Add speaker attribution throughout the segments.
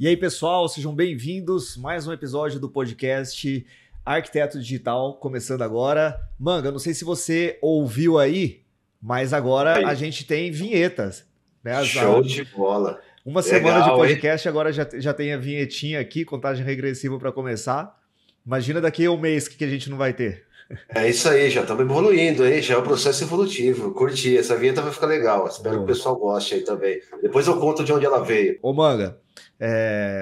Speaker 1: E aí, pessoal, sejam bem-vindos. Mais um episódio do podcast Arquiteto Digital, começando agora. Manga, não sei se você ouviu aí, mas agora a gente tem vinhetas. Né?
Speaker 2: Show de bola.
Speaker 1: Uma semana de podcast, agora já tem a vinhetinha aqui, contagem regressiva para começar. Imagina daqui a um mês que a gente não vai ter.
Speaker 2: É isso aí, já estamos evoluindo, hein? Já é um processo evolutivo. Curti, essa vinheta vai ficar legal. Espero que o pessoal goste aí também. Depois eu conto de onde ela veio.
Speaker 1: Ô, Manga,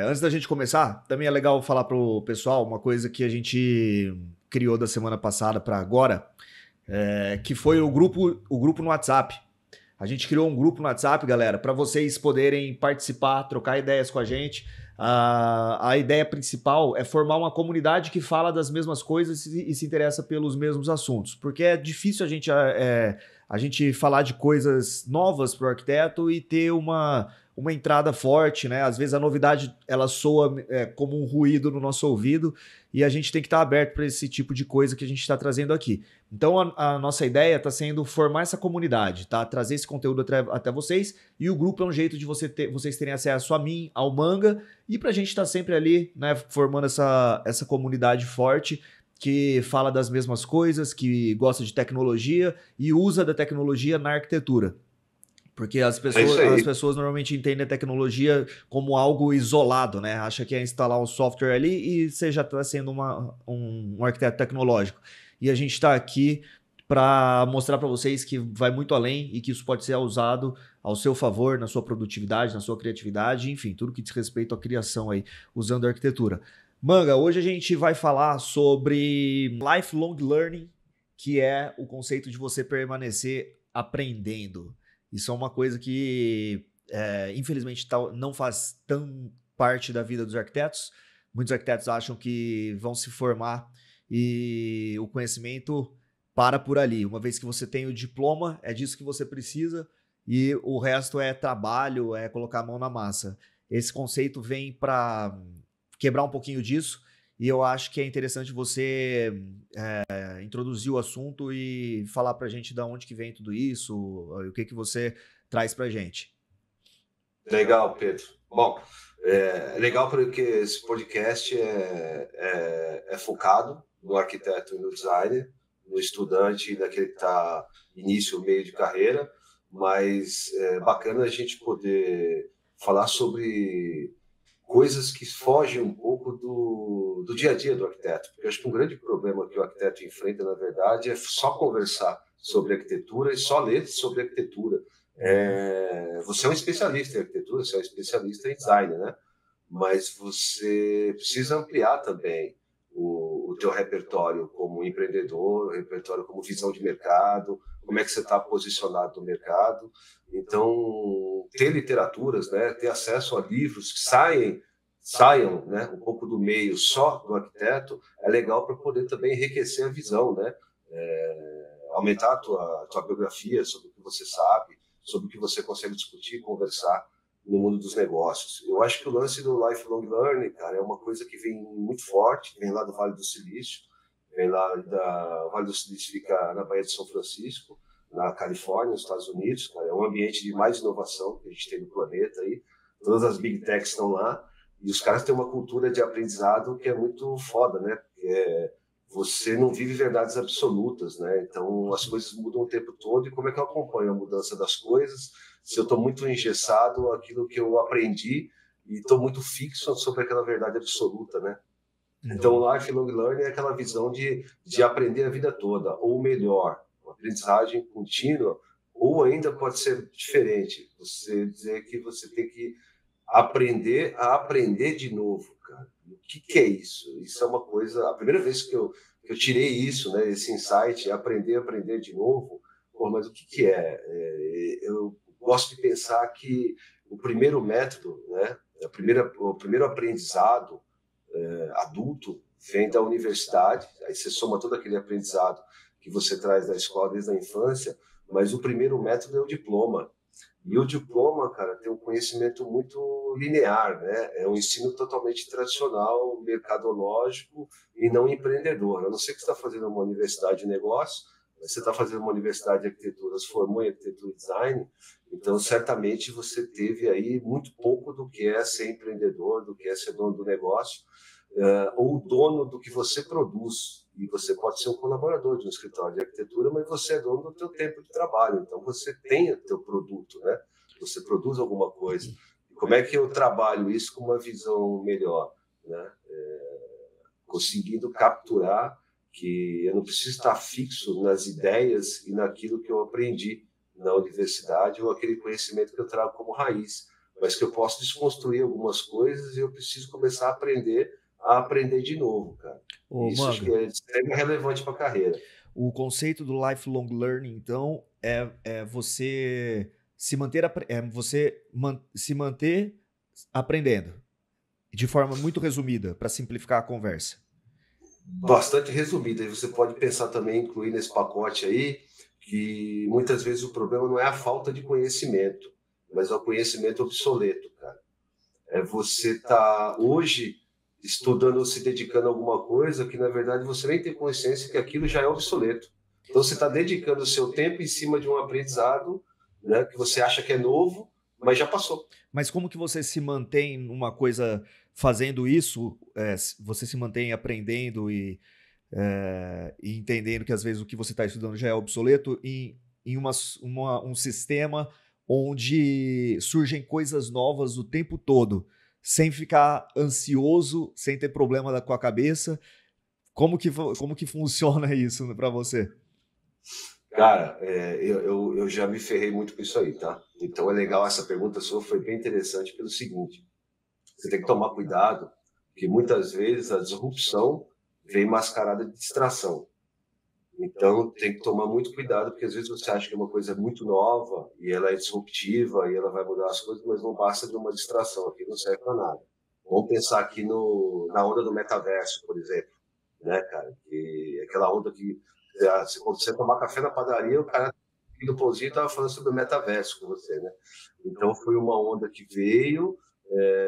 Speaker 1: antes da gente começar, também é legal falar pro pessoal uma coisa que a gente criou da semana passada para agora, que foi o grupo no WhatsApp. A gente criou um grupo no WhatsApp, galera, para vocês poderem participar, trocar ideias com a gente. A ideia principal é formar uma comunidade que fala das mesmas coisas e se interessa pelos mesmos assuntos, porque é difícil a gente falar de coisas novas para o arquiteto e ter uma entrada forte, né? Às vezes a novidade ela soa como um ruído no nosso ouvido e a gente tem que estar aberto para esse tipo de coisa que a gente está trazendo aqui. Então a nossa ideia está sendo formar essa comunidade, tá? Trazer esse conteúdo até vocês, e o grupo é um jeito de vocês terem acesso a mim, ao Manga, e para a gente estar sempre ali, né, formando essa comunidade forte que fala das mesmas coisas, que gosta de tecnologia e usa da tecnologia na arquitetura. Porque as pessoas normalmente entendem a tecnologia como algo isolado, né? Acha que é instalar um software ali e você já está sendo um arquiteto tecnológico. E a gente está aqui para mostrar para vocês que vai muito além e que isso pode ser usado ao seu favor, na sua produtividade, na sua criatividade, enfim, tudo que diz respeito à criação aí, usando a arquitetura. Manga, hoje a gente vai falar sobre lifelong learning, que é o conceito de você permanecer aprendendo. Isso é uma coisa que, infelizmente, não faz tão parte da vida dos arquitetos. Muitos arquitetos acham que vão se formar e o conhecimento para por ali. Uma vez que você tem o diploma, é disso que você precisa e o resto é trabalho, é colocar a mão na massa. Esse conceito vem para quebrar um pouquinho disso e eu acho que é interessante você introduzir o assunto e falar pra gente de onde que vem tudo isso, o que você traz pra gente.
Speaker 2: Legal, Pedro. Bom, legal porque esse podcast é focado no arquiteto e no designer, no estudante, daquele que está início, meio de carreira, mas é bacana a gente poder falar sobre coisas que fogem um pouco do dia a dia do arquiteto. Porque eu acho que um grande problema que o arquiteto enfrenta, na verdade, é só conversar sobre arquitetura e só ler sobre arquitetura. Você é um especialista em arquitetura, você é um especialista em design, né? Mas você precisa ampliar também o teu repertório como empreendedor, o repertório como visão de mercado, como é que você está posicionado no mercado. Então, ter literaturas, né, ter acesso a livros que saiam, né, um pouco do meio só do arquiteto, é legal para poder também enriquecer a visão, né? Aumentar a tua biografia sobre o que você sabe, sobre o que você consegue discutir e conversar no mundo dos negócios. Eu acho que o lance do lifelong learning, cara, é uma coisa que vem muito forte, vem lá do Vale do Silício, o Vale do Silício fica na Baía de São Francisco, na Califórnia, nos Estados Unidos, cara, é um ambiente de mais inovação que a gente tem no planeta aí, todas as big techs estão lá, e os caras têm uma cultura de aprendizado que é muito foda, né? Você não vive verdades absolutas, né? Então as coisas mudam o tempo todo, e como é que eu acompanho a mudança das coisas se eu estou muito engessado aquilo que eu aprendi e estou muito fixo sobre aquela verdade absoluta, né? Então o lifelong learning é aquela visão de aprender a vida toda, ou melhor, uma aprendizagem contínua, ou ainda pode ser diferente, você dizer que você tem que aprender a aprender de novo, cara. O que é isso? Isso é uma coisa... A primeira vez que eu tirei isso, né, esse insight, aprender a aprender de novo, mas o que é? Eu gosto de pensar que o primeiro método, né, o primeiro aprendizado adulto vem da universidade, aí você soma todo aquele aprendizado que você traz da escola desde a infância, mas o primeiro método é o diploma. E o diploma, cara, tem um conhecimento muito linear, né? É um ensino totalmente tradicional, mercadológico e não empreendedor. A não ser que você está fazendo uma universidade de negócio, Mas você está fazendo uma universidade de arquitetura, se formou em arquitetura e design, então certamente você teve aí muito pouco do que é ser empreendedor, do que é ser dono do negócio, ou dono do que você produz. E você pode ser um colaborador de um escritório de arquitetura, mas você é dono do teu tempo de trabalho. Então você tem o teu produto, né? Você produz alguma coisa. E como é que eu trabalho isso com uma visão melhor, né? Conseguindo capturar que eu não preciso estar fixo nas ideias e naquilo que eu aprendi na universidade ou aquele conhecimento que eu trago como raiz, mas que eu posso desconstruir algumas coisas e eu preciso começar a aprender de novo, cara. Isso acho que é extremamente relevante para a carreira.
Speaker 1: O conceito do lifelong learning, então, é você se manter, se manter aprendendo, de forma muito resumida, para simplificar a conversa.
Speaker 2: Bastante resumida. E você pode pensar também, incluir nesse pacote aí, que muitas vezes o problema não é a falta de conhecimento, mas é o conhecimento obsoleto, cara. É você estar hoje estudando ou se dedicando a alguma coisa que, na verdade, você nem tem consciência que aquilo já é obsoleto. Então, você está dedicando o seu tempo em cima de um aprendizado, né, que você acha que é novo, mas já passou.
Speaker 1: Mas como que você se mantém numa coisa fazendo isso? Você se mantém aprendendo e entendendo que às vezes o que você está estudando já é obsoleto em um sistema onde surgem coisas novas o tempo todo, sem ficar ansioso, sem ter problema com a cabeça. Como que funciona isso para você?
Speaker 2: Cara, eu já me ferrei muito com isso aí, tá? Então é legal, essa pergunta sua foi bem interessante pelo seguinte: você tem que tomar cuidado, porque muitas vezes a disrupção vem mascarada de distração. Então tem que tomar muito cuidado, porque às vezes você acha que é uma coisa muito nova e ela é disruptiva e ela vai mudar as coisas, mas não basta de uma distração, aqui não serve para nada. Vamos pensar aqui na onda do metaverso, por exemplo, né, cara? Que é aquela onda que quando você tomar café na padaria, o cara do pãozinho estava falando sobre o metaverso com você, né? Então foi uma onda que veio,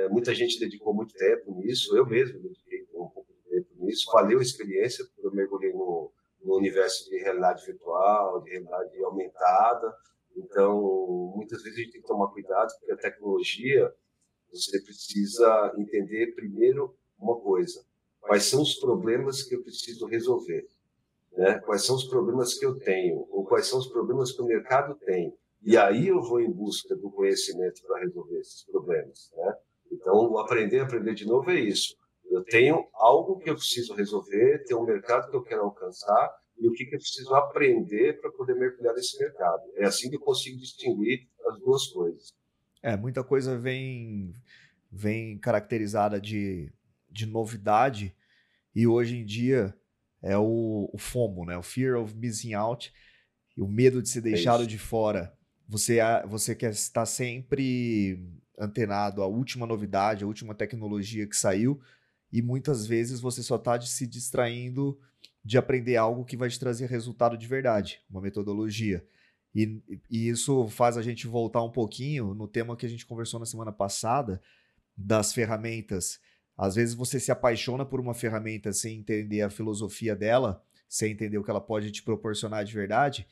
Speaker 2: muita gente dedicou muito tempo nisso, eu mesmo dediquei um pouco de tempo nisso, valeu a experiência, porque eu mergulhei no universo de realidade virtual, de realidade aumentada. Então, muitas vezes a gente tem que tomar cuidado, porque a tecnologia, você precisa entender primeiro uma coisa: quais são os problemas que eu preciso resolver, né? Quais são os problemas que eu tenho, ou quais são os problemas que o mercado tem. E aí eu vou em busca do conhecimento para resolver esses problemas, né? Então, o aprender de novo é isso. Eu tenho algo que eu preciso resolver, tem um mercado que eu quero alcançar, e o que eu preciso aprender para poder mergulhar nesse mercado. É assim que eu consigo distinguir as duas coisas.
Speaker 1: Muita coisa vem caracterizada de novidade, e hoje em dia é o FOMO, né? O Fear of Missing Out, e o medo de ser deixado de fora. Você quer estar sempre antenado à última novidade, à última tecnologia que saiu, e muitas vezes você só está se distraindo de aprender algo que vai te trazer resultado de verdade, uma metodologia. E isso faz a gente voltar um pouquinho no tema que a gente conversou na semana passada, das ferramentas. Às vezes você se apaixona por uma ferramenta sem entender a filosofia dela, sem entender o que ela pode te proporcionar de verdade,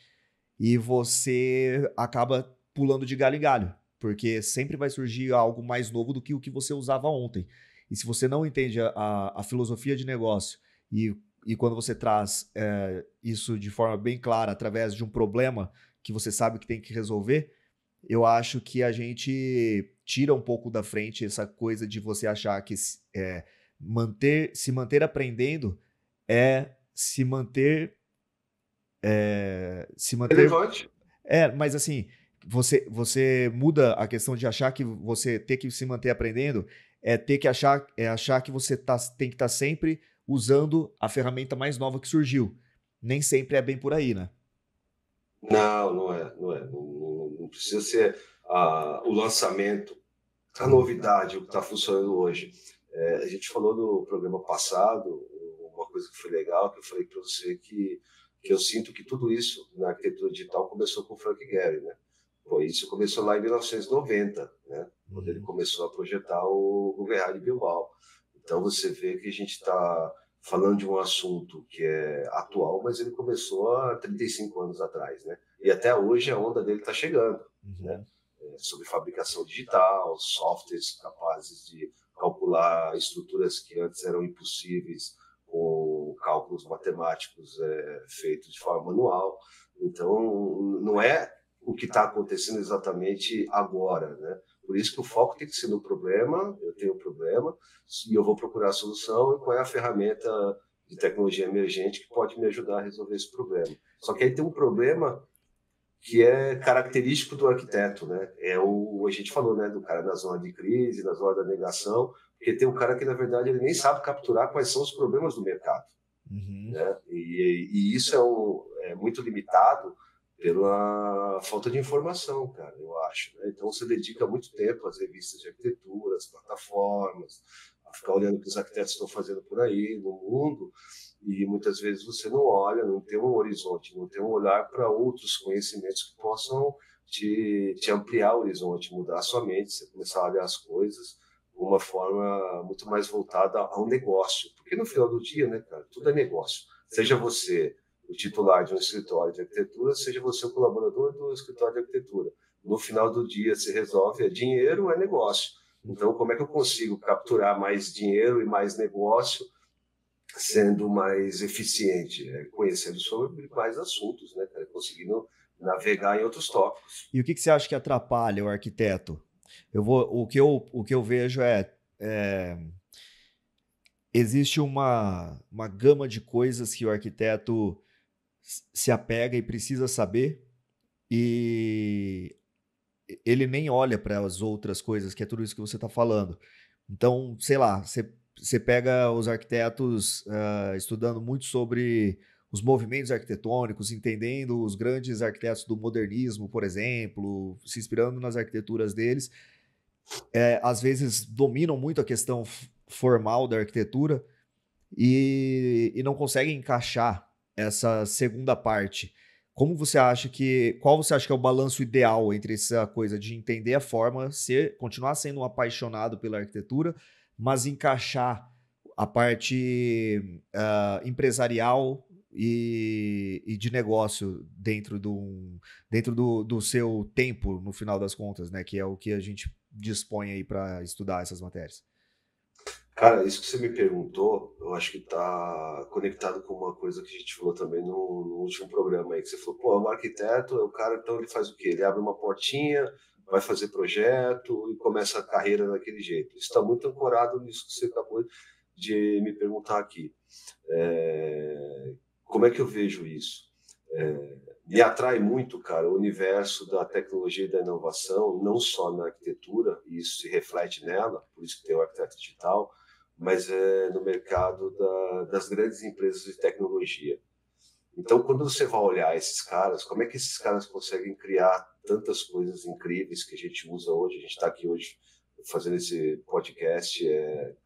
Speaker 1: e você acaba pulando de galho em galho, porque sempre vai surgir algo mais novo do que o que você usava ontem. E se você não entende a filosofia de negócio e quando você traz isso de forma bem clara, através de um problema que você sabe que tem que resolver, eu acho que a gente tira um pouco da frente essa coisa de você achar que se manter aprendendo é se manter...
Speaker 2: Relevante.
Speaker 1: Mas assim, você muda a questão de achar que você ter que se manter aprendendo, achar que você tem que estar sempre usando a ferramenta mais nova que surgiu. Nem sempre é bem por aí, né?
Speaker 2: Não, não é. Não precisa ser o lançamento, a novidade, o que está funcionando hoje. A gente falou no programa passado, uma coisa que foi legal, que eu falei para você que eu sinto que tudo isso na arquitetura digital começou com o Frank Gehry, né? Isso começou lá em 1990, né? Quando ele começou a projetar o Governhard de Bilbao. Então você vê que a gente está falando de um assunto que é atual, mas ele começou há 35 anos atrás, né? E até hoje a onda dele está chegando, né? Sobre fabricação digital, softwares capazes de calcular estruturas que antes eram impossíveis com cálculos matemáticos feitos de forma manual. Então, não é o que está acontecendo exatamente agora, né? Por isso que o foco tem que ser no problema. Eu tenho um problema e eu vou procurar a solução, e qual é a ferramenta de tecnologia emergente que pode me ajudar a resolver esse problema. Só que aí tem um problema que é característico do arquiteto, né? A gente falou, né, do cara na zona de crise, na zona da negação, porque tem um cara que, na verdade, ele nem sabe capturar quais são os problemas do mercado. Né? E isso é muito limitado pela falta de informação, cara, eu acho. Né? Então, você dedica muito tempo às revistas de arquitetura, às plataformas, a ficar olhando o que os arquitetos estão fazendo por aí no mundo, e muitas vezes você não olha, não tem um horizonte, não tem um olhar para outros conhecimentos que possam te ampliar o horizonte, mudar a sua mente, você começar a olhar as coisas de uma forma muito mais voltada ao negócio. Porque no final do dia, né, cara, tudo é negócio. Seja você o titular de um escritório de arquitetura, seja você o colaborador do escritório de arquitetura. No final do dia, se resolve, é dinheiro, é negócio. Então, como é que eu consigo capturar mais dinheiro e mais negócio sendo mais eficiente? Conhecendo sobre mais assuntos, né, cara? Conseguindo navegar em outros tópicos.
Speaker 1: E o que você acha que atrapalha o arquiteto? O que eu vejo existe uma gama de coisas que o arquiteto se apega e precisa saber, e ele nem olha para as outras coisas, que é tudo isso que você está falando. Então, sei lá, você pega os arquitetos estudando muito sobre os movimentos arquitetônicos, entendendo os grandes arquitetos do modernismo, por exemplo, se inspirando nas arquiteturas deles. Às vezes dominam muito a questão formal da arquitetura e não conseguem encaixar essa segunda parte. Qual você acha que é o balanço ideal entre essa coisa de entender a forma, continuar sendo um apaixonado pela arquitetura, mas encaixar a parte empresarial e de negócio dentro do seu tempo, no final das contas, né? Que é o que a gente dispõe aí para estudar essas matérias?
Speaker 2: Cara, isso que você me perguntou, eu acho que está conectado com uma coisa que a gente falou também no último programa aí, que você falou, pô, o arquiteto é o cara, então ele faz o quê? Ele abre uma portinha, vai fazer projeto e começa a carreira daquele jeito. Isso está muito ancorado nisso que você acabou de me perguntar aqui. Como é que eu vejo isso? Me atrai muito, cara, o universo da tecnologia e da inovação, não só na arquitetura, e isso se reflete nela, por isso que tem o arquiteto digital, mas no mercado das grandes empresas de tecnologia. Então, quando você vai olhar esses caras, como é que esses caras conseguem criar tantas coisas incríveis que a gente usa hoje? A gente está aqui hoje fazendo esse podcast,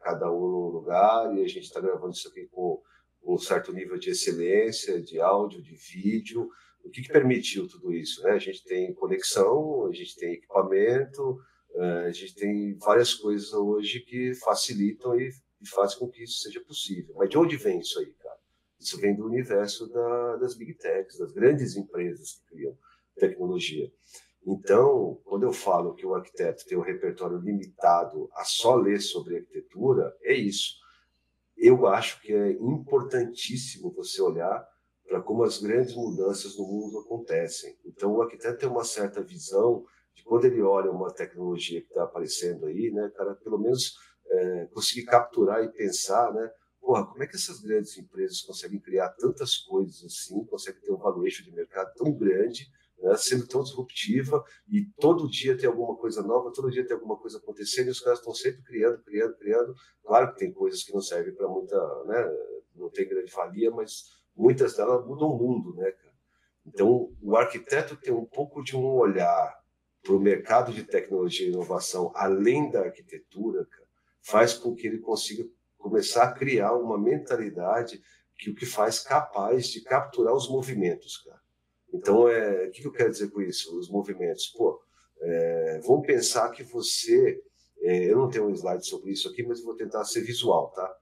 Speaker 2: cada um num lugar, e a gente está gravando isso aqui com um certo nível de excelência, de áudio, de vídeo. O que permitiu tudo isso? Né? A gente tem conexão, a gente tem equipamento, a gente tem várias coisas hoje que facilitam e fazem com que isso seja possível. Mas de onde vem isso aí, cara? Isso vem do universo das big techs, das grandes empresas que criam tecnologia. Então, quando eu falo que o arquiteto tem um repertório limitado a só ler sobre arquitetura, é isso. Eu acho que é importantíssimo você olhar para como as grandes mudanças no mundo acontecem. Então, o arquiteto tem uma certa visão de quando ele olha uma tecnologia que está aparecendo aí, né, cara, pelo menos conseguir capturar e pensar, né, porra, como é que essas grandes empresas conseguem criar tantas coisas assim, conseguem ter um valuation de mercado tão grande, né, sendo tão disruptiva, e todo dia tem alguma coisa nova, todo dia tem alguma coisa acontecendo, e os caras estão sempre criando. Claro que tem coisas que não servem para muita, né, não tem grande valia, mas muitas delas mudam o mundo, né, cara? Então, o arquiteto tem um pouco de um olhar para o mercado de tecnologia e inovação, além da arquitetura, cara, faz com que ele consiga começar a criar uma mentalidade que o que faz capaz de capturar os movimentos, cara. Então, o que eu quero dizer com isso? Os movimentos. Pô, vamos pensar que você... eu não tenho um slide sobre isso aqui, mas vou tentar ser visual, tá?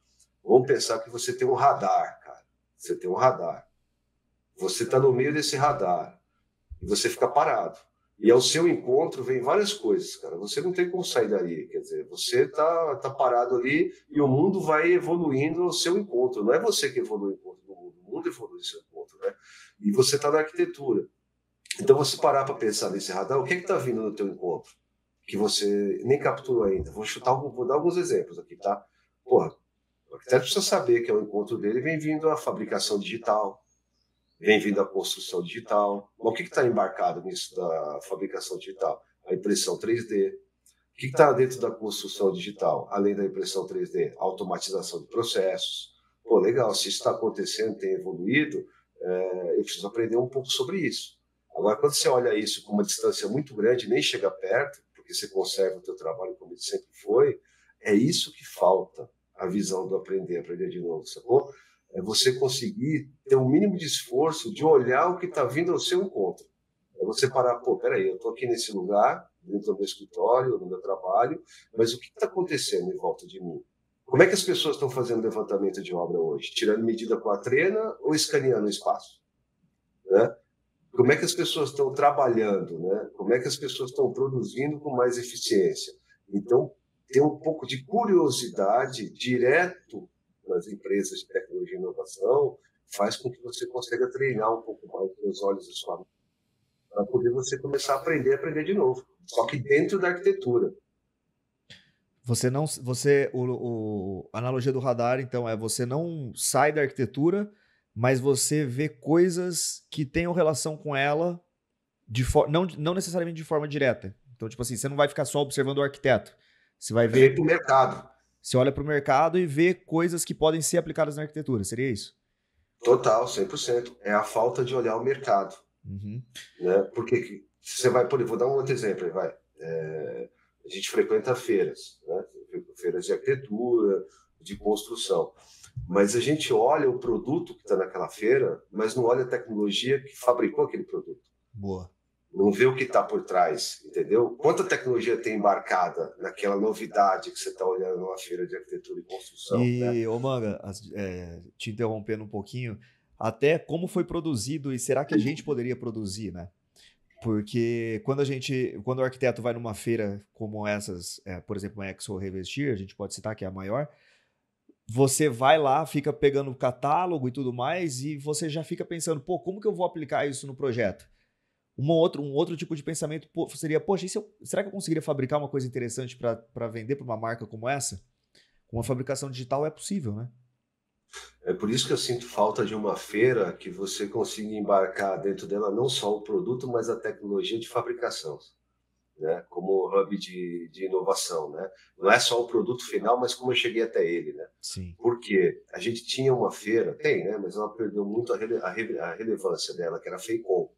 Speaker 2: Vamos pensar que você tem um radar, cara. Você tem um radar. Você está no meio desse radar e você fica parado. E ao seu encontro vem várias coisas, cara. Você não tem como sair dali. Quer dizer, você tá parado ali e o mundo vai evoluindo ao seu encontro. Não é você que evolui o encontro do mundo. O mundo evolui o seu encontro, né? E você está na arquitetura. Então, você parar para pensar nesse radar, o que está vindo no teu encontro? Que você nem capturou ainda. Vou dar alguns exemplos aqui, tá? Porra, o arquiteto precisa saber que é o encontro dele vem vindo a fabricação digital, vem vindo a construção digital. Mas o que está embarcado nisso da fabricação digital? A impressão 3D. O que está dentro da construção digital, além da impressão 3D? A automatização de processos. Pô, legal, se isso está acontecendo, tem evoluído, eu preciso aprender um pouco sobre isso. Agora, quando você olha isso com uma distância muito grande, nem chega perto, porque você conserva o teu trabalho como ele sempre foi, é isso que falta, a visão do aprender de novo, sacou? É você conseguir ter um mínimo de esforço de olhar o que está vindo ao seu encontro. É você parar, pô, peraí, eu estou aqui nesse lugar, dentro do meu escritório, no meu trabalho, mas o que está acontecendo em volta de mim? Como é que as pessoas estão fazendo levantamento de obra hoje? Tirando medida com a trena ou escaneando o espaço? Né? Como é que as pessoas estão trabalhando? Né? Como é que as pessoas estão produzindo com mais eficiência? Então, ter um pouco de curiosidade direto nas empresas de tecnologia e inovação faz com que você consiga treinar um pouco mais os olhos da sua mente para poder você começar a aprender de novo. Só que dentro da arquitetura.
Speaker 1: A analogia do radar, então, é você não sai da arquitetura, mas você vê coisas que tenham relação com ela, não necessariamente de forma direta. Então, tipo assim, você não vai ficar só observando o arquiteto. Você vai ver...
Speaker 2: para o mercado.
Speaker 1: Você olha para o mercado e vê coisas que podem ser aplicadas na arquitetura. Seria isso?
Speaker 2: Total, 100%. É a falta de olhar o mercado.
Speaker 1: Uhum.
Speaker 2: Né? Porque você vai, vou dar um outro exemplo aí, vai. A gente frequenta feiras, né? Feiras de arquitetura, de construção. Mas a gente olha o produto que está naquela feira, mas não olha a tecnologia que fabricou aquele produto.
Speaker 1: Boa.
Speaker 2: Não vê o que está por trás, entendeu? Quanta tecnologia tem embarcada naquela novidade que você está olhando numa feira de arquitetura e construção.
Speaker 1: E,
Speaker 2: né?
Speaker 1: ô Manga, te interrompendo um pouquinho, até como foi produzido e será que a gente poderia produzir, né? Porque quando o arquiteto vai numa feira como essas, por exemplo, a Expo Revestir, a gente pode citar que é a maior, você vai lá, fica pegando o catálogo e tudo mais, e você já fica pensando, pô, como que eu vou aplicar isso no projeto? Um outro tipo de pensamento seria, poxa, será que eu conseguiria fabricar uma coisa interessante para vender para uma marca como essa? Com uma fabricação digital é possível, né?
Speaker 2: É por isso que eu sinto falta de uma feira que você consiga embarcar dentro dela não só o produto, mas a tecnologia de fabricação, né? Como hub de inovação. Né? Não é só o produto final, mas como eu cheguei até ele. Né?
Speaker 1: Sim.
Speaker 2: Porque a gente tinha uma feira, tem, né? Mas ela perdeu muito a relevância dela, que era a FEICOM.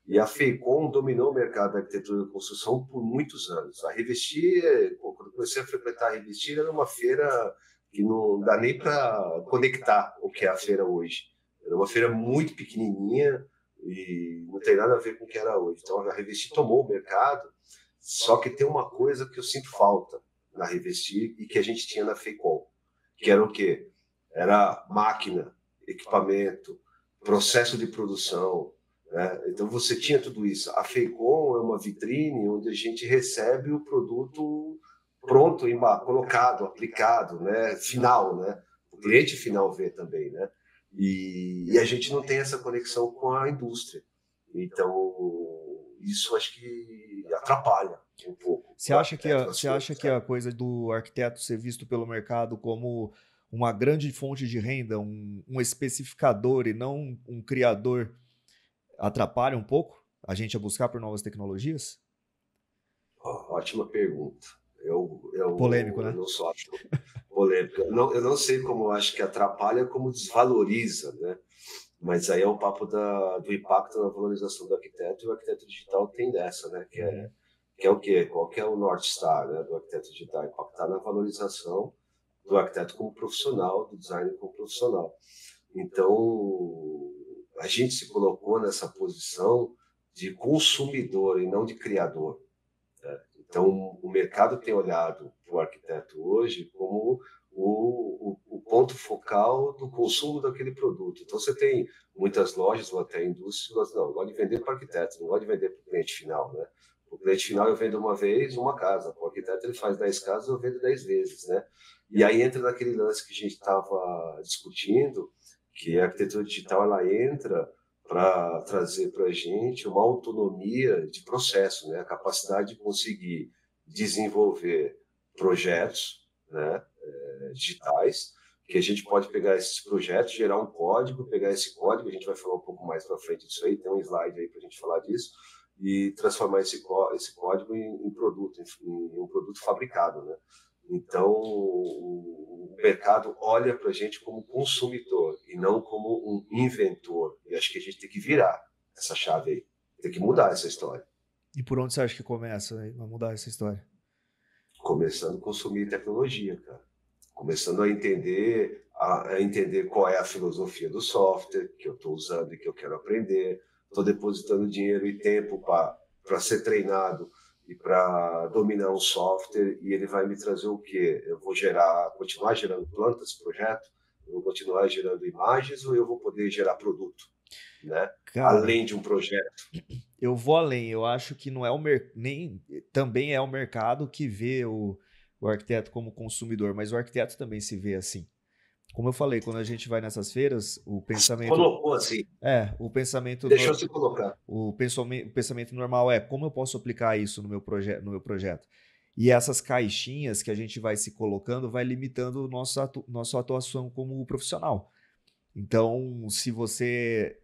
Speaker 2: E a FEICOM dominou o mercado da arquitetura e construção por muitos anos. A Revestir, quando eu comecei a frequentar a Revestir, era uma feira que não dá nem para conectar o que é a feira hoje. Era uma feira muito pequenininha e não tem nada a ver com o que era hoje. Então, a Revestir tomou o mercado, só que tem uma coisa que eu sinto falta na Revestir e que a gente tinha na FEICOM, que era o quê? Era máquina, equipamento, processo de produção, né? Então você tinha tudo isso. A FEICOM é uma vitrine onde a gente recebe o produto pronto, colocado, aplicado, né? Final, né? O cliente final vê também, né? E a gente não tem essa conexão com a indústria. Então isso acho que atrapalha um pouco.
Speaker 1: Você acha que a coisa do arquiteto ser visto pelo mercado como uma grande fonte de renda, um especificador e não um criador, atrapalha um pouco a gente a buscar por novas tecnologias?
Speaker 2: Ótima pergunta.
Speaker 1: Polêmico, né?
Speaker 2: Eu não sou polêmico. Eu não sei como acho que atrapalha, como desvaloriza, né? Mas aí é o papo do impacto na valorização do arquiteto, e o arquiteto digital tem dessa, né? Que é o quê? Qual que é o North Star, né, do arquiteto digital? Impactar na valorização do arquiteto como profissional, do designer como profissional. Então, a gente se colocou nessa posição de consumidor e não de criador. Né? Então, o mercado tem olhado para o arquiteto hoje como o ponto focal do consumo daquele produto. Então, você tem muitas lojas ou até indústrias, não gosto de vender para o arquiteto, não gosto de vender para o cliente final, né? O cliente final eu vendo uma vez, uma casa. O arquiteto ele faz 10 casas, eu vendo 10 vezes, né? E aí entra naquele lance que a gente estava discutindo, que a arquitetura digital ela entra para trazer para a gente uma autonomia de processo, né? A capacidade de conseguir desenvolver projetos, né? Digitais, que a gente pode pegar esses projetos, gerar um código, pegar esse código, a gente vai falar um pouco mais para frente disso aí, tem um slide aí para a gente falar disso, e transformar esse código em produto, em um produto fabricado, né? Então, o mercado olha para a gente como consumidor e não como um inventor. E acho que a gente tem que virar essa chave aí, tem que mudar essa história.
Speaker 1: E por onde você acha que começa a mudar essa história?
Speaker 2: Começando a consumir tecnologia, cara. Começando a entender qual é a filosofia do software que eu estou usando e que eu quero aprender. Estou depositando dinheiro e tempo para ser treinado e para dominar um software, e ele vai me trazer o quê? Eu vou continuar gerando plantas, projeto, eu vou continuar gerando imagens, ou eu vou poder gerar produto, né?
Speaker 1: Cara,
Speaker 2: além de um projeto.
Speaker 1: Eu vou além, eu acho que não é nem também é o mercado que vê o arquiteto como consumidor, mas o arquiteto também se vê assim. Como eu falei, quando a gente vai nessas feiras, o pensamento
Speaker 2: Colocou assim.
Speaker 1: o pensamento
Speaker 2: Deixa eu se colocar.
Speaker 1: o pensamento normal é como eu posso aplicar isso no meu projeto. E essas caixinhas que a gente vai se colocando vai limitando nossa atuação como profissional. Então, se você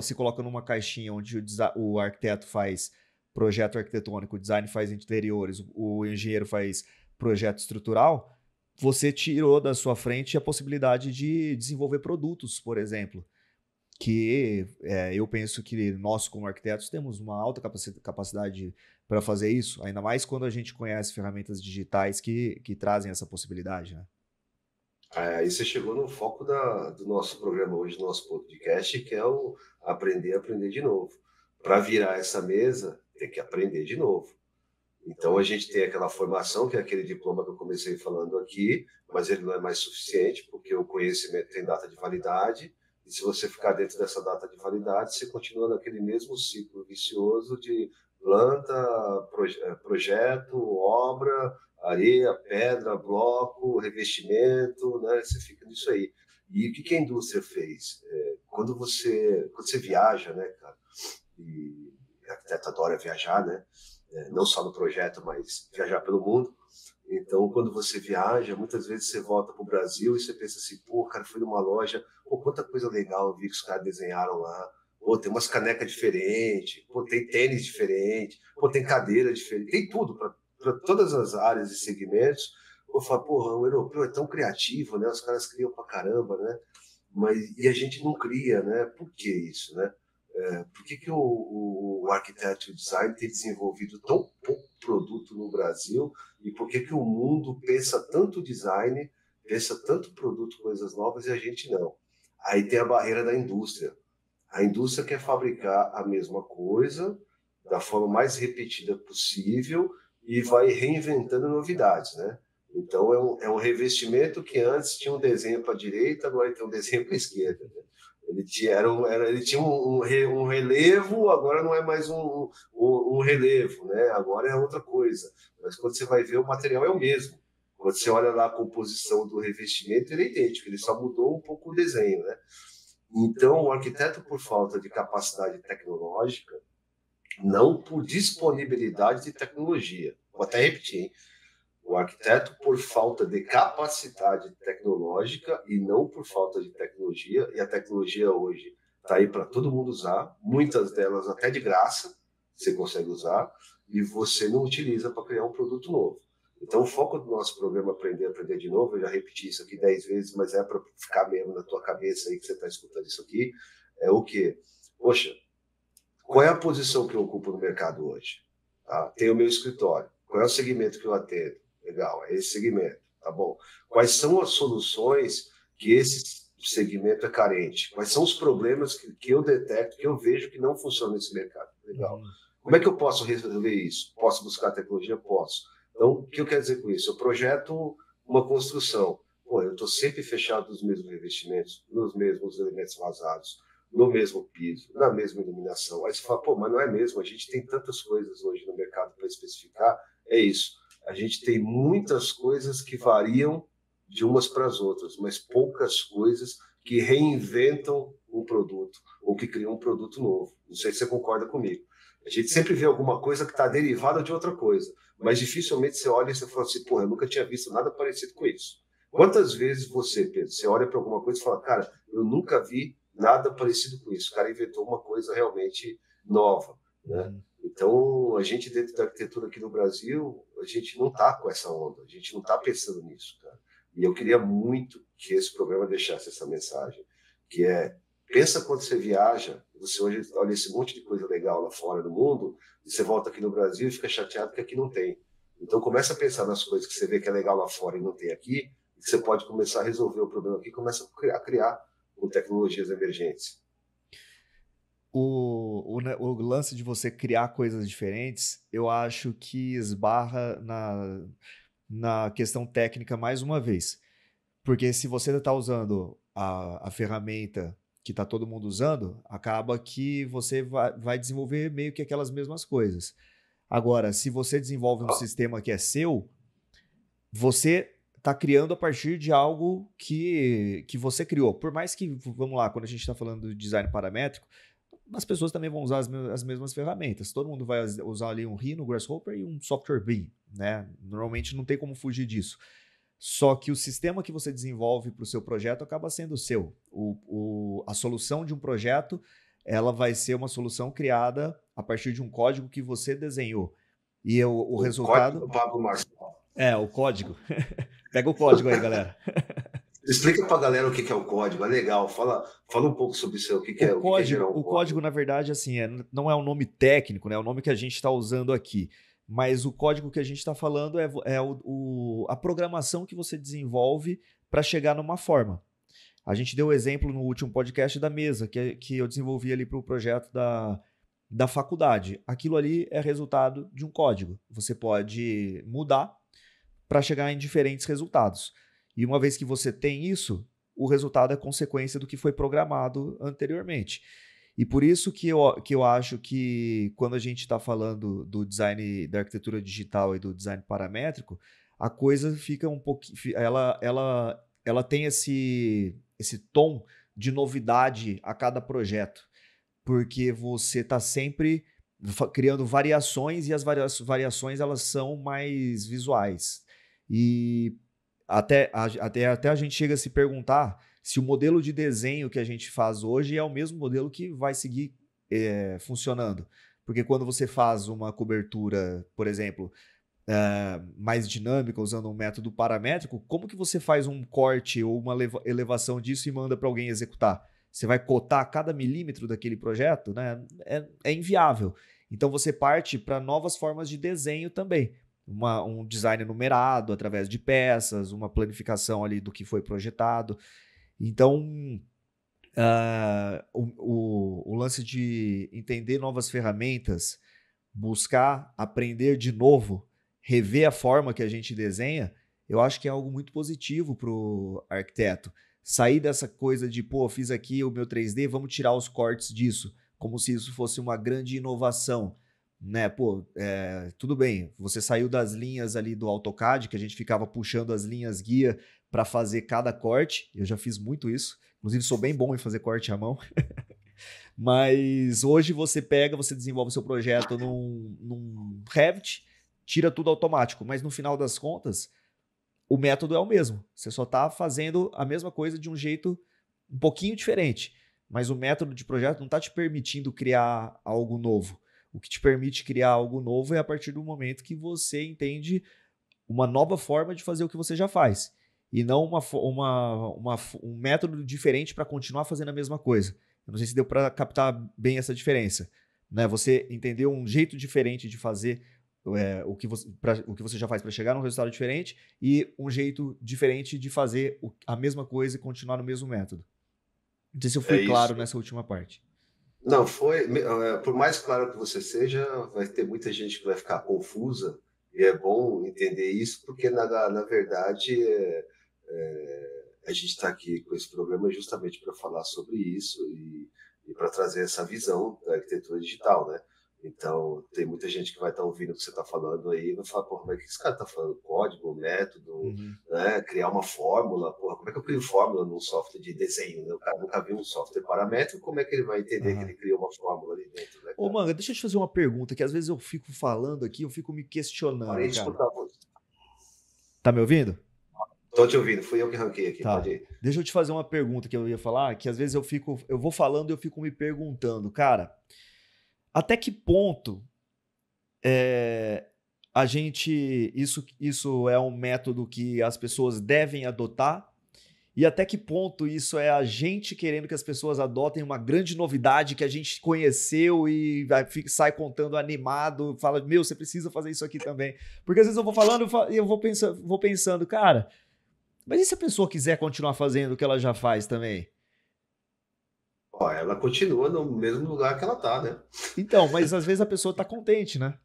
Speaker 1: se coloca numa caixinha onde o arquiteto faz projeto arquitetônico, o design faz interiores, o engenheiro faz projeto estrutural, você tirou da sua frente a possibilidade de desenvolver produtos, por exemplo, que eu penso que nós, como arquitetos, temos uma alta capacidade para fazer isso, ainda mais quando a gente conhece ferramentas digitais que trazem essa possibilidade, né?
Speaker 2: Aí você chegou no foco do nosso programa hoje, do nosso podcast, que é o aprender de novo. Para virar essa mesa, tem que aprender de novo. Então a gente tem aquela formação, que é aquele diploma que eu comecei falando aqui, mas ele não é mais suficiente, porque o conhecimento tem data de validade, e se você ficar dentro dessa data de validade, você continua naquele mesmo ciclo vicioso de planta, projeto, obra, areia, pedra, bloco, revestimento, né? Você fica nisso aí. E o que a indústria fez? Quando você viaja, né, cara, e a arquiteto adora viajar, né? Não só no projeto, mas viajar pelo mundo. Então, quando você viaja, muitas vezes você volta para o Brasil e você pensa assim, pô, cara, fui numa loja, pô, quanta coisa legal eu vi que os caras desenharam lá, pô, tem umas canecas diferentes, pô, tem tênis diferente, pô, tem cadeira diferente, tem tudo para todas as áreas e segmentos. Eu falo, porra, o europeu é tão criativo, né? Os caras criam pra caramba, né? E a gente não cria, né? Por que isso, né? Por que o arquiteto e o design tem desenvolvido tão pouco produto no Brasil, e por que o mundo pensa tanto design, pensa tanto produto, coisas novas, e a gente não? Aí tem a barreira da indústria. A indústria quer fabricar a mesma coisa da forma mais repetida possível e vai reinventando novidades, né? Então é um revestimento que antes tinha um desenho para a direita, agora tem um desenho para a esquerda, né? Ele tinha um relevo, agora não é mais um relevo, né? Agora é outra coisa. Mas quando você vai ver, o material é o mesmo. Quando você olha lá a composição do revestimento, ele é idêntico, ele só mudou um pouco o desenho, né? Então, o arquiteto, por falta de capacidade tecnológica, não por disponibilidade de tecnologia, vou até repetir, hein? O arquiteto, por falta de capacidade tecnológica e não por falta de tecnologia, e a tecnologia hoje está aí para todo mundo usar, muitas delas até de graça, você consegue usar, e você não utiliza para criar um produto novo. Então, o foco do nosso programa Aprender de Novo, eu já repeti isso aqui 10 vezes, mas é para ficar mesmo na tua cabeça aí que você está escutando isso aqui, é o quê? Poxa, qual é a posição que eu ocupo no mercado hoje? Tá? Tem o meu escritório. Qual é o segmento que eu atendo? Legal, é esse segmento, tá bom. Quais são as soluções que esse segmento é carente? Quais são os problemas que eu detecto, que eu vejo que não funcionam nesse mercado? Legal. Como é que eu posso resolver isso? Posso buscar tecnologia? Posso. Então, o que eu quero dizer com isso? Eu projeto uma construção. pô, eu estou sempre fechado nos mesmos revestimentos, nos mesmos elementos vazados, no mesmo piso, na mesma iluminação. Aí você fala, pô, mas não é mesmo, a gente tem tantas coisas hoje no mercado para especificar. É isso, a gente tem muitas coisas que variam de umas para as outras, mas poucas coisas que reinventam um produto ou que criam um produto novo. Não sei se você concorda comigo. A gente sempre vê alguma coisa que está derivada de outra coisa, mas dificilmente você olha e você fala assim, pô, eu nunca tinha visto nada parecido com isso. Quantas vezes você, Pedro, você olha para alguma coisa e fala, cara, eu nunca vi nada parecido com isso. O cara inventou uma coisa realmente nova, né? Então, a gente dentro da arquitetura aqui no Brasil, a gente não está com essa onda, a gente não está pensando nisso, cara. E eu queria muito que esse programa deixasse essa mensagem, que é, pensa quando você viaja, você hoje olha esse monte de coisa legal lá fora do mundo, e você volta aqui no Brasil e fica chateado que aqui não tem. Então, começa a pensar nas coisas que você vê que é legal lá fora e não tem aqui, e você pode começar a resolver o problema aqui, começa a criar com tecnologias emergentes.
Speaker 1: O lance de você criar coisas diferentes, eu acho que esbarra na questão técnica mais uma vez. Porque se você está usando a ferramenta que está todo mundo usando, acaba que você vai desenvolver meio que aquelas mesmas coisas. Agora, se você desenvolve um sistema que é seu, você está criando a partir de algo que você criou. Por mais que, vamos lá, quando a gente está falando do design paramétrico, as pessoas também vão usar as mesmas ferramentas. Todo mundo vai usar ali um Rhino, Grasshopper e um Software BIM, né? Normalmente não tem como fugir disso. Só que o sistema que você desenvolve para o seu projeto acaba sendo o seu. A solução de um projeto, ela vai ser uma solução criada a partir de um código que você desenhou. E o resultado...
Speaker 2: Código do Pablo Marçal.
Speaker 1: O código. Pega o código aí, galera.
Speaker 2: Explica para a galera o que é o código, é legal. Fala um pouco sobre isso, o que é
Speaker 1: o código. O código, na verdade, assim, não é um nome técnico, né? É o nome que a gente está usando aqui. Mas o código que a gente está falando é a programação que você desenvolve para chegar numa forma. A gente deu o exemplo no último podcast da mesa, que eu desenvolvi ali para o projeto da faculdade. Aquilo ali é resultado de um código. Você pode mudar para chegar em diferentes resultados. E uma vez que você tem isso, o resultado é consequência do que foi programado anteriormente. E por isso que eu acho que quando a gente está falando do design da arquitetura digital e do design paramétrico, a coisa fica um pouquinho... Ela tem esse tom de novidade a cada projeto, porque você está sempre criando variações e as variações elas são mais visuais. E até a gente chega a se perguntar se o modelo de desenho que a gente faz hoje é o mesmo modelo que vai seguir funcionando. Porque quando você faz uma cobertura, por exemplo, mais dinâmica, usando um método paramétrico, como que você faz um corte ou uma elevação disso e manda para alguém executar? Você vai cotar cada milímetro daquele projeto? Né? É inviável. Então você parte para novas formas de desenho também. Um design numerado através de peças, uma planificação ali do que foi projetado. Então, o lance de entender novas ferramentas, buscar aprender de novo, rever a forma que a gente desenha, eu acho que é algo muito positivo para o arquiteto. Sair dessa coisa de, fiz aqui o meu 3D, vamos tirar os cortes disso, como se isso fosse uma grande inovação. Né? Tudo bem, você saiu das linhas ali do AutoCAD, que a gente ficava puxando as linhas guia para fazer cada corte. Eu já fiz muito isso. Inclusive, sou bem bom em fazer corte à mão. Mas hoje você desenvolve o seu projeto num Revit, tira tudo automático. Mas no final das contas, o método é o mesmo. Você só está fazendo a mesma coisa de um jeito um pouquinho diferente. Mas o método de projeto não está te permitindo criar algo novo. O que te permite criar algo novo é a partir do momento que você entende uma nova forma de fazer o que você já faz. E não um método diferente para continuar fazendo a mesma coisa. Eu não sei se deu para captar bem essa diferença. Né? Você entendeu um jeito diferente de fazer o que você já faz para chegar num resultado diferente e um jeito diferente de fazer a mesma coisa e continuar no mesmo método. Não sei se eu fui claro nessa última parte.
Speaker 2: Não, foi. Por mais claro que você seja, vai ter muita gente que vai ficar confusa, e é bom entender isso, porque, na verdade, A gente está aqui com esse programa justamente para falar sobre isso e para trazer essa visão da arquitetura digital, né? Então, tem muita gente que vai estar ouvindo o que você está falando aí e vai falar, porra, mas o que esse cara está falando? Código, método, né? Criar uma fórmula, porra, como é que eu crio fórmula num software de desenho, né? O cara nunca viu um software paramétrico, como é que ele vai entender que ele cria uma fórmula ali dentro, né?
Speaker 1: Ô, Manga, deixa eu te fazer uma pergunta, que às vezes eu fico falando aqui, eu fico me questionando,
Speaker 2: Parei de
Speaker 1: cara.
Speaker 2: escutar a voz.
Speaker 1: Tá me ouvindo?
Speaker 2: Tô te ouvindo, fui eu que ranquei aqui,
Speaker 1: Tá.
Speaker 2: pode ir.
Speaker 1: Deixa eu te fazer uma pergunta que eu ia falar, que às vezes eu vou falando e eu fico me perguntando, cara, até que ponto a gente, isso é um método que as pessoas devem adotar? E até que ponto isso é a gente querendo que as pessoas adotem uma grande novidade que a gente conheceu e sai contando animado, fala, meu, você precisa fazer isso aqui também. Porque às vezes eu vou falando e eu vou pensando, cara, mas e se a pessoa quiser continuar fazendo o que ela já faz também?
Speaker 2: Ó, ela continua no mesmo lugar que ela tá, né?
Speaker 1: Então, mas às vezes a pessoa tá contente, né?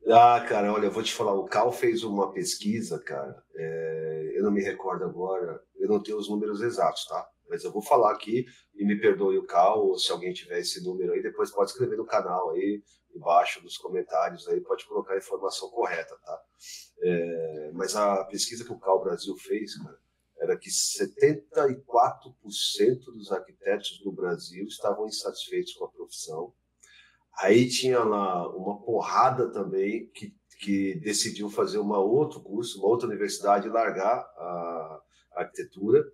Speaker 2: Ah, cara, olha, eu vou te falar, o Cal fez uma pesquisa, cara, eu não me recordo agora, eu não tenho os números exatos, tá? Mas eu vou falar aqui, e me perdoe o Cal, ou se alguém tiver esse número aí, depois pode escrever no canal aí, embaixo dos comentários aí, pode colocar a informação correta, tá? Mas a pesquisa que o Cal Brasil fez, cara, era que 74% dos arquitetos do Brasil estavam insatisfeitos com a profissão. Aí tinha lá uma porrada também que decidiu fazer outro curso, uma outra universidade, largar a arquitetura,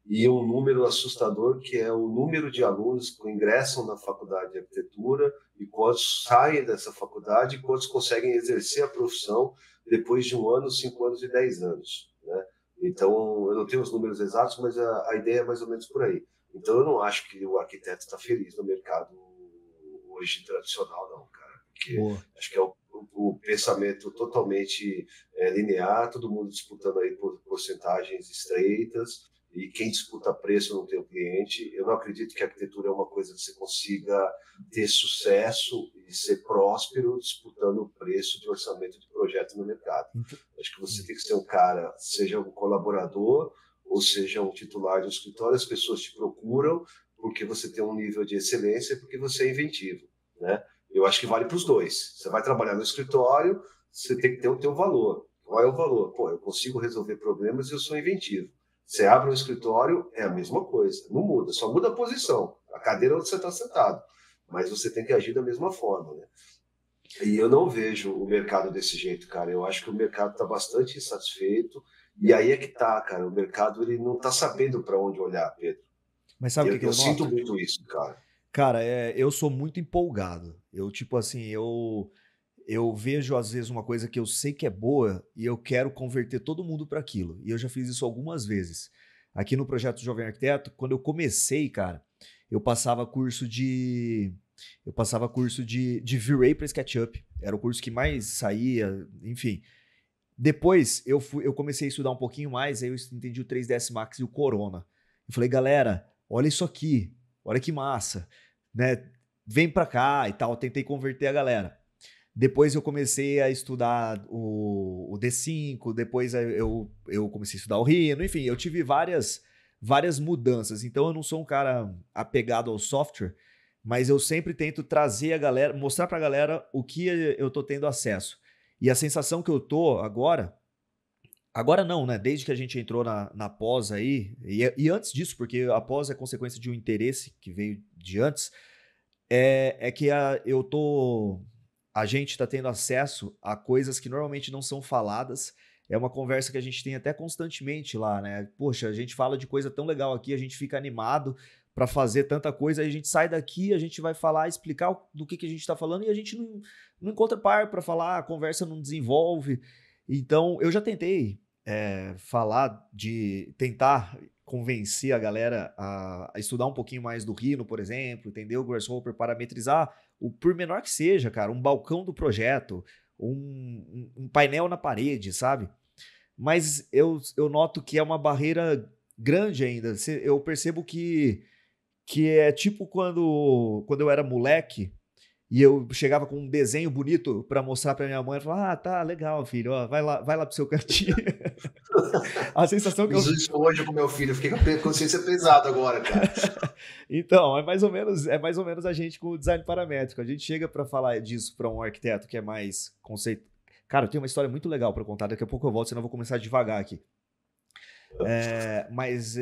Speaker 2: e um número assustador que é o número de alunos que ingressam na faculdade de arquitetura e quantos saem dessa faculdade e quantos conseguem exercer a profissão depois de 1 ano, 5 anos e 10 anos, né? Então, eu não tenho os números exatos, mas a ideia é mais ou menos por aí. Então, eu não acho que o arquiteto está feliz no mercado hoje tradicional, não, cara. Porque acho que é o pensamento totalmente linear, todo mundo disputando aí por porcentagens estreitas, e quem disputa preço não tem o cliente. Eu não acredito que a arquitetura é uma coisa que você consiga ter sucesso e ser próspero disputando o preço de orçamento de projeto no mercado. Acho que você tem que ser um cara, seja um colaborador ou seja um titular de um escritório, as pessoas te procuram porque você tem um nível de excelência, porque você é inventivo, né? Eu acho que vale para os dois. Você vai trabalhar no escritório, você tem que ter o teu valor. Qual é o valor? Pô, eu consigo resolver problemas e eu sou inventivo. Você abre um escritório, é a mesma coisa. Não muda, só muda a posição. A cadeira onde você está sentado. Mas você tem que agir da mesma forma, né? E eu não vejo o mercado desse jeito, cara. Eu acho que o mercado está bastante insatisfeito. E aí é que tá, cara. O mercado ele não está sabendo para onde olhar, Pedro.
Speaker 1: Mas sabe o que eu noto?
Speaker 2: Sinto muito isso, cara.
Speaker 1: Cara, eu sou muito empolgado. Eu, tipo assim, eu vejo às vezes uma coisa que eu sei que é boa e eu quero converter todo mundo para aquilo. E eu já fiz isso algumas vezes. Aqui no projeto Jovem Arquiteto, quando eu comecei, cara, eu passava curso de V-Ray para SketchUp. Era o curso que mais saía, enfim. Depois eu comecei a estudar um pouquinho mais, aí eu entendi o 3ds Max e o Corona. Eu falei, galera, olha isso aqui, olha que massa, né? Vem pra cá e tal, tentei converter a galera. Depois eu comecei a estudar o D5, depois eu comecei a estudar o Rhino, enfim, eu tive várias mudanças. Então eu não sou um cara apegado ao software, mas eu sempre tento trazer a galera, mostrar pra galera o que eu tô tendo acesso. E a sensação que eu tô agora não, né? Desde que a gente entrou na pós aí, e antes disso, porque a pós é consequência de um interesse que veio de antes, é que a gente está tendo acesso a coisas que normalmente não são faladas. É uma conversa que a gente tem até constantemente lá, né? Poxa, a gente fala de coisa tão legal aqui, a gente fica animado para fazer tanta coisa, aí a gente sai daqui, a gente vai falar, explicar do que a gente está falando e a gente não encontra par para falar, a conversa não desenvolve. Então, eu já tentei tentar convencer a galera a estudar um pouquinho mais do Rhino, por exemplo, entender o Grasshopper, parametrizar, por menor que seja, cara, um balcão do projeto, um painel na parede, sabe? Mas eu noto que é uma barreira grande ainda. Eu percebo que é tipo quando eu era moleque E eu chegava com um desenho bonito para mostrar para minha mãe. Ela falava, tá, legal, filho. Ó, vai lá pro seu cantinho. A sensação que eu...
Speaker 2: Fiz isso hoje com meu filho. Fiquei com a consciência pesada agora, cara.
Speaker 1: Então, é mais ou menos a gente com o design paramétrico. A gente chega para falar disso para um arquiteto que é mais conceito. Cara, eu tenho uma história muito legal para contar. Daqui a pouco eu volto, senão eu vou começar devagar aqui. Mas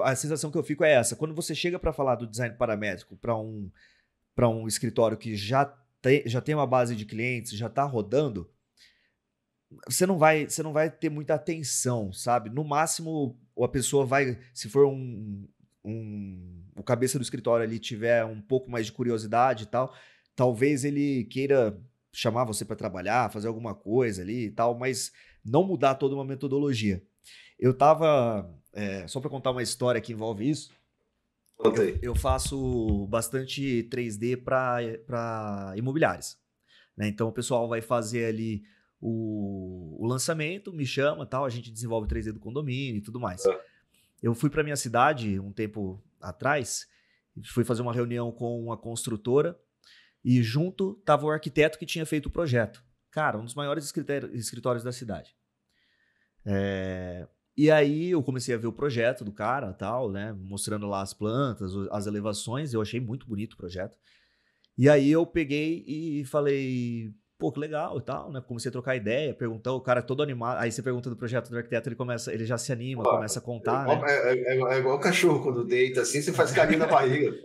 Speaker 1: a sensação que eu fico é essa. Quando você chega para falar do design paramétrico para um escritório que já tem uma base de clientes, já está rodando, você não vai ter muita atenção, sabe? No máximo, a pessoa vai, se for o cabeça do escritório ali tiver um pouco mais de curiosidade e tal, talvez ele queira chamar você para trabalhar, fazer alguma coisa ali e tal, mas não mudar toda uma metodologia. Eu tava, só para contar uma história que envolve isso, eu faço bastante 3D para imobiliárias, né? Então o pessoal vai fazer ali o lançamento, me chama, tal, a gente desenvolve 3D do condomínio e tudo mais. Eu fui para minha cidade um tempo atrás, fui fazer uma reunião com uma construtora e junto estava o arquiteto que tinha feito o projeto. Cara, um dos maiores escritórios da cidade. E aí eu comecei a ver o projeto do cara, tal, né, mostrando lá as plantas, as elevações, eu achei muito bonito o projeto. E aí eu peguei e falei, pô, que legal e tal, né, comecei a trocar ideia, perguntar, o cara todo animado, aí você pergunta do projeto do arquiteto, ele já se anima, começa a contar, né.
Speaker 2: É igual cachorro quando deita assim, você faz carinho na barriga.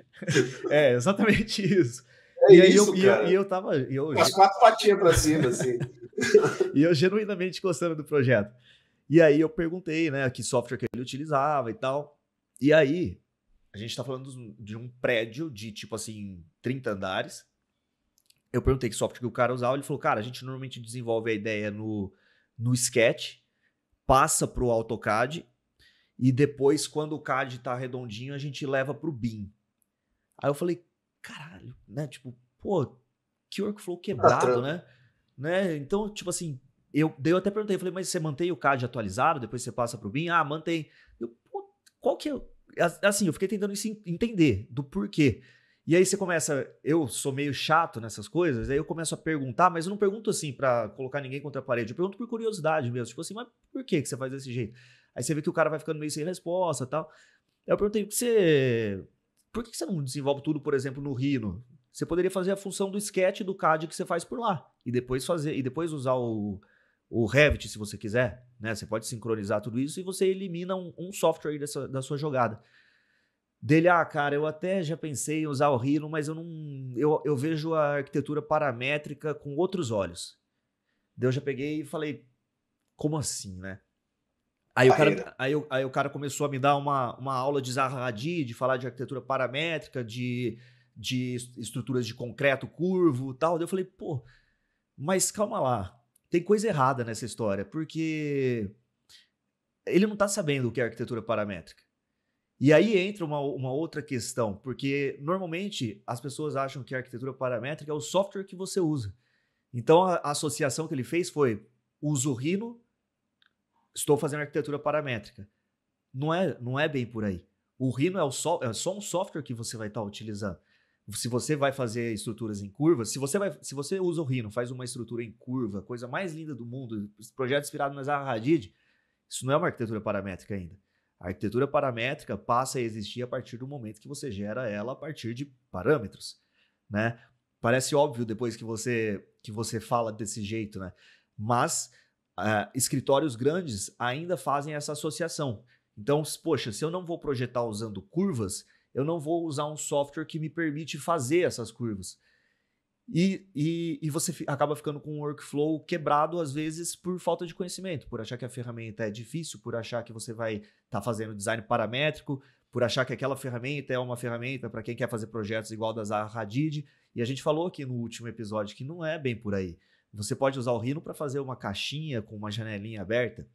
Speaker 1: Exatamente isso.
Speaker 2: Cara.
Speaker 1: E eu tava...
Speaker 2: As 4 patinhas pra cima, assim.
Speaker 1: E eu genuinamente gostando do projeto. E aí eu perguntei, né, que software que ele utilizava e tal. E aí, a gente tá falando de um prédio de, tipo assim, 30 andares. Eu perguntei que software que o cara usava. Ele falou, cara, a gente normalmente desenvolve a ideia no Sketch, passa pro AutoCAD, e depois, quando o CAD tá redondinho, a gente leva pro BIM. Aí eu falei, caralho, né, tipo, pô, que workflow quebrado, né? Então, tipo assim... Eu até perguntei, falei, mas você mantém o CAD atualizado, depois você passa para o BIM? Ah, mantém. Qual que é? Assim, eu fiquei tentando entender do porquê. E aí você começa, eu sou meio chato nessas coisas, aí eu começo a perguntar, mas eu não pergunto assim para colocar ninguém contra a parede, eu pergunto por curiosidade mesmo, tipo assim, mas por que você faz desse jeito? Aí você vê que o cara vai ficando meio sem resposta e tal. Aí eu perguntei, por que você não desenvolve tudo, por exemplo, no Rhino? Você poderia fazer a função do sketch do CAD que você faz por lá, e depois usar o Revit, se você quiser, né? Você pode sincronizar tudo isso e você elimina um software aí da sua jogada. Dele, cara, eu até já pensei em usar o Rhino, mas eu vejo a arquitetura paramétrica com outros olhos. Daí eu já peguei e falei, como assim, né? Aí o cara começou a me dar uma aula de Zaha Hadid, de falar de arquitetura paramétrica, de estruturas de concreto curvo e tal. Daí eu falei, pô, mas calma lá. Tem coisa errada nessa história, porque ele não está sabendo o que é arquitetura paramétrica. E aí entra uma outra questão, porque normalmente as pessoas acham que a arquitetura paramétrica é o software que você usa. Então a associação que ele fez foi, uso o Rhino, estou fazendo arquitetura paramétrica. Não é bem por aí. O Rhino é só um software que você vai estar utilizando. Se você vai fazer estruturas em curva, se você usa o Rhino, faz uma estrutura em curva, coisa mais linda do mundo, projeto inspirado na Zaha Hadid, isso não é uma arquitetura paramétrica ainda. A arquitetura paramétrica passa a existir a partir do momento que você gera ela a partir de parâmetros, né? Parece óbvio depois que você fala desse jeito, né? Mas escritórios grandes ainda fazem essa associação. Então, poxa, se eu não vou projetar usando curvas, eu não vou usar um software que me permite fazer essas curvas. E você acaba ficando com um workflow quebrado, às vezes, por falta de conhecimento, por achar que a ferramenta é difícil, por achar que você vai estar fazendo design paramétrico, por achar que aquela ferramenta é uma ferramenta para quem quer fazer projetos igual da Zaha Hadid. E a gente falou aqui no último episódio que não é bem por aí. Você pode usar o Rhino para fazer uma caixinha com uma janelinha aberta.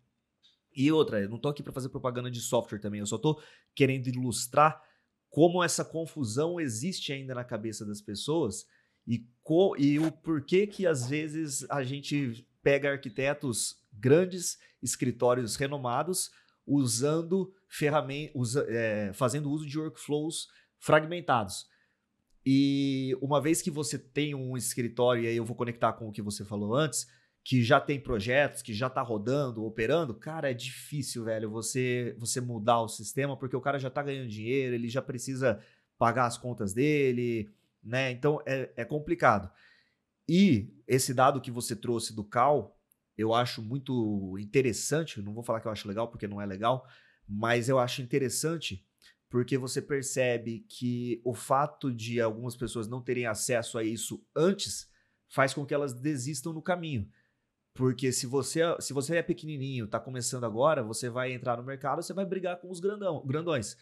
Speaker 1: E outra, eu não estou aqui para fazer propaganda de software também, eu só estou querendo ilustrar como essa confusão existe ainda na cabeça das pessoas e o porquê que às vezes a gente pega arquitetos grandes, escritórios renomados, usando fazendo uso de workflows fragmentados. E que uma vez que você tem um escritório, e aí eu vou conectar com o que você falou antes, que já tem projetos, que já tá rodando, operando, cara, é difícil, velho, você mudar o sistema, porque o cara já tá ganhando dinheiro, ele já precisa pagar as contas dele, né? Então é complicado. E esse dado que você trouxe do Cal, eu acho muito interessante, não vou falar que eu acho legal, porque não é legal, mas eu acho interessante porque você percebe que o fato de algumas pessoas não terem acesso a isso antes faz com que elas desistam no caminho. Porque se você é pequenininho, tá começando agora, você vai entrar no mercado, você vai brigar com os grandões.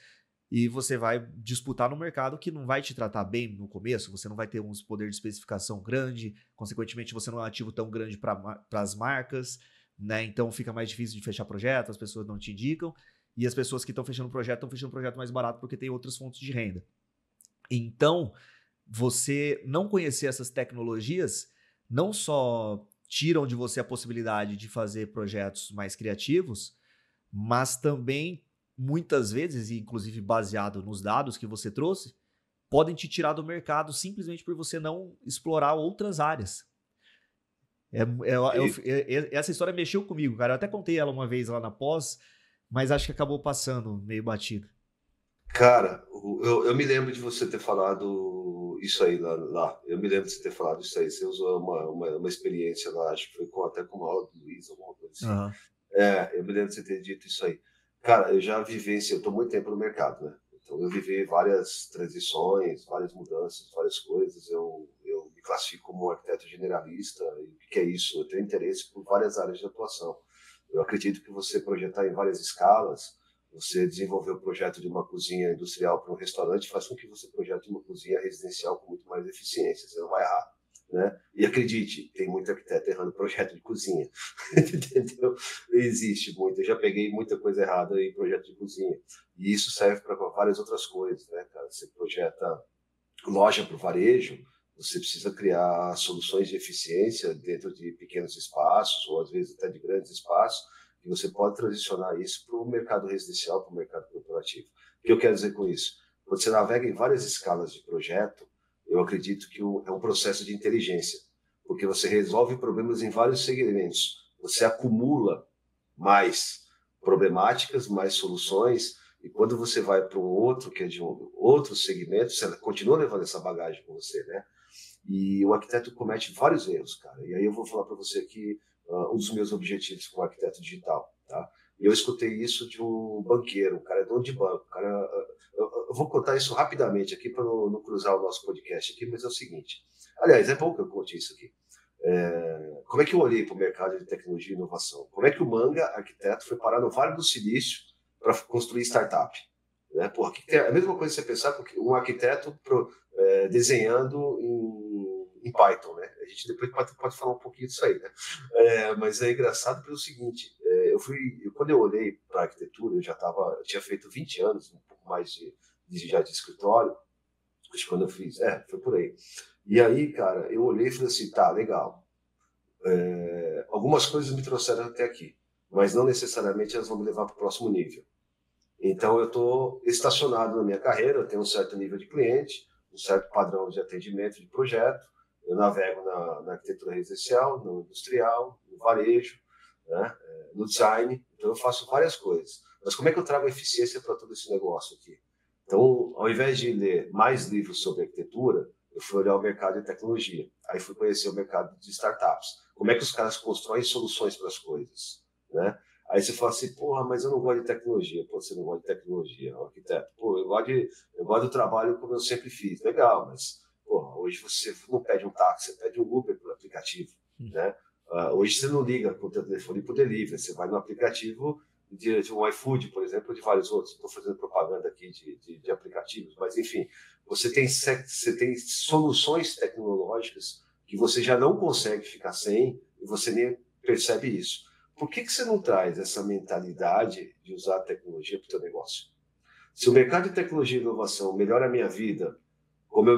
Speaker 1: E você vai disputar no mercado que não vai te tratar bem no começo, você não vai ter um poder de especificação grande, consequentemente você não é um ativo tão grande para as marcas, né? Então fica mais difícil de fechar projeto, as pessoas não te indicam, e as pessoas que estão fechando projeto estão fechando projeto mais barato porque tem outras fontes de renda. Então, você não conhecer essas tecnologias não só tiram de você a possibilidade de fazer projetos mais criativos, mas também, muitas vezes, e inclusive baseado nos dados que você trouxe, podem te tirar do mercado simplesmente por você não explorar outras áreas. Essa história mexeu comigo, cara. Eu até contei ela uma vez lá na pós, mas acho que acabou passando meio batido.
Speaker 2: Cara, eu me lembro de você ter falado isso aí lá. Eu me lembro de você ter falado isso aí. Você usou uma experiência lá, acho que foi até com uma aula do Luiz, alguma coisa assim.
Speaker 1: Uhum.
Speaker 2: Eu me lembro de você ter dito isso aí. Cara, eu já vivenciei, eu estou muito tempo no mercado, né? Então eu vivi várias transições, várias mudanças, várias coisas. Eu me classifico como um arquiteto generalista. E o que é isso? Eu tenho interesse por várias áreas de atuação. Eu acredito que você projetar em várias escalas, você desenvolver o projeto de uma cozinha industrial para um restaurante, faz com que você projete uma cozinha residencial com muito mais eficiência. Você não vai errar. Né? E acredite, tem muito arquiteto errando projeto de cozinha, entendeu? Existe muito. Eu já peguei muita coisa errada em projeto de cozinha. E isso serve para várias outras coisas, né, cara? Você projeta loja para o varejo, você precisa criar soluções de eficiência dentro de pequenos espaços, ou às vezes até de grandes espaços, e você pode transicionar isso para o mercado residencial, para o mercado corporativo. O que eu quero dizer com isso? Quando você navega em várias escalas de projeto, eu acredito que é um processo de inteligência, porque você resolve problemas em vários segmentos, você acumula mais problemáticas, mais soluções, e quando você vai para um outro, que é de um outro segmento, você continua levando essa bagagem com você, né? E o arquiteto comete vários erros, cara. E aí eu vou falar para você aqui um dos meus objetivos como arquiteto digital, tá? E eu escutei isso de um banqueiro, um cara é dono de banco. Cara, eu vou contar isso rapidamente aqui para não cruzar o nosso podcast aqui, mas é o seguinte. Aliás, é bom que eu conte isso aqui. Como é que eu olhei para o mercado de tecnologia e inovação? Como é que o Manga, arquiteto, foi parar no Vale do Silício para construir startup? Né? Porra, é a mesma coisa que você pensar com um arquiteto desenhando em Python. Né? A gente depois pode falar um pouquinho disso aí. Né? Mas é engraçado pelo seguinte, quando eu olhei para a arquitetura, eu tinha feito 20 anos, um pouco mais já de escritório, acho que quando eu fiz, foi por aí. E aí, cara, eu olhei e falei assim, tá, legal. Algumas coisas me trouxeram até aqui, mas não necessariamente elas vão me levar para o próximo nível. Então, eu estou estacionado na minha carreira, eu tenho um certo nível de cliente, um certo padrão de atendimento de projeto, eu navego na arquitetura residencial, no industrial, no varejo, né, no design, então eu faço várias coisas. Mas como é que eu trago eficiência para todo esse negócio aqui? Então, ao invés de ler mais livros sobre arquitetura, eu fui olhar o mercado de tecnologia. Aí fui conhecer o mercado de startups. Como é que os caras constroem soluções para as coisas, né? Aí você fala assim, porra, mas eu não gosto de tecnologia. Pô, você não gosta de tecnologia, arquiteto. Pô, eu gosto do trabalho como eu sempre fiz. Legal, mas porra, hoje você não pede um táxi, você pede um Uber pelo aplicativo, né? Hoje você não liga com o teu telefone para o delivery, você vai no aplicativo de um iFood, por exemplo, ou de vários outros. Estou fazendo propaganda aqui de aplicativos, mas enfim, você tem soluções tecnológicas que você já não consegue ficar sem e você nem percebe isso. Por que você não traz essa mentalidade de usar a tecnologia para o teu negócio? Se o mercado de tecnologia e inovação melhora a minha vida, como eu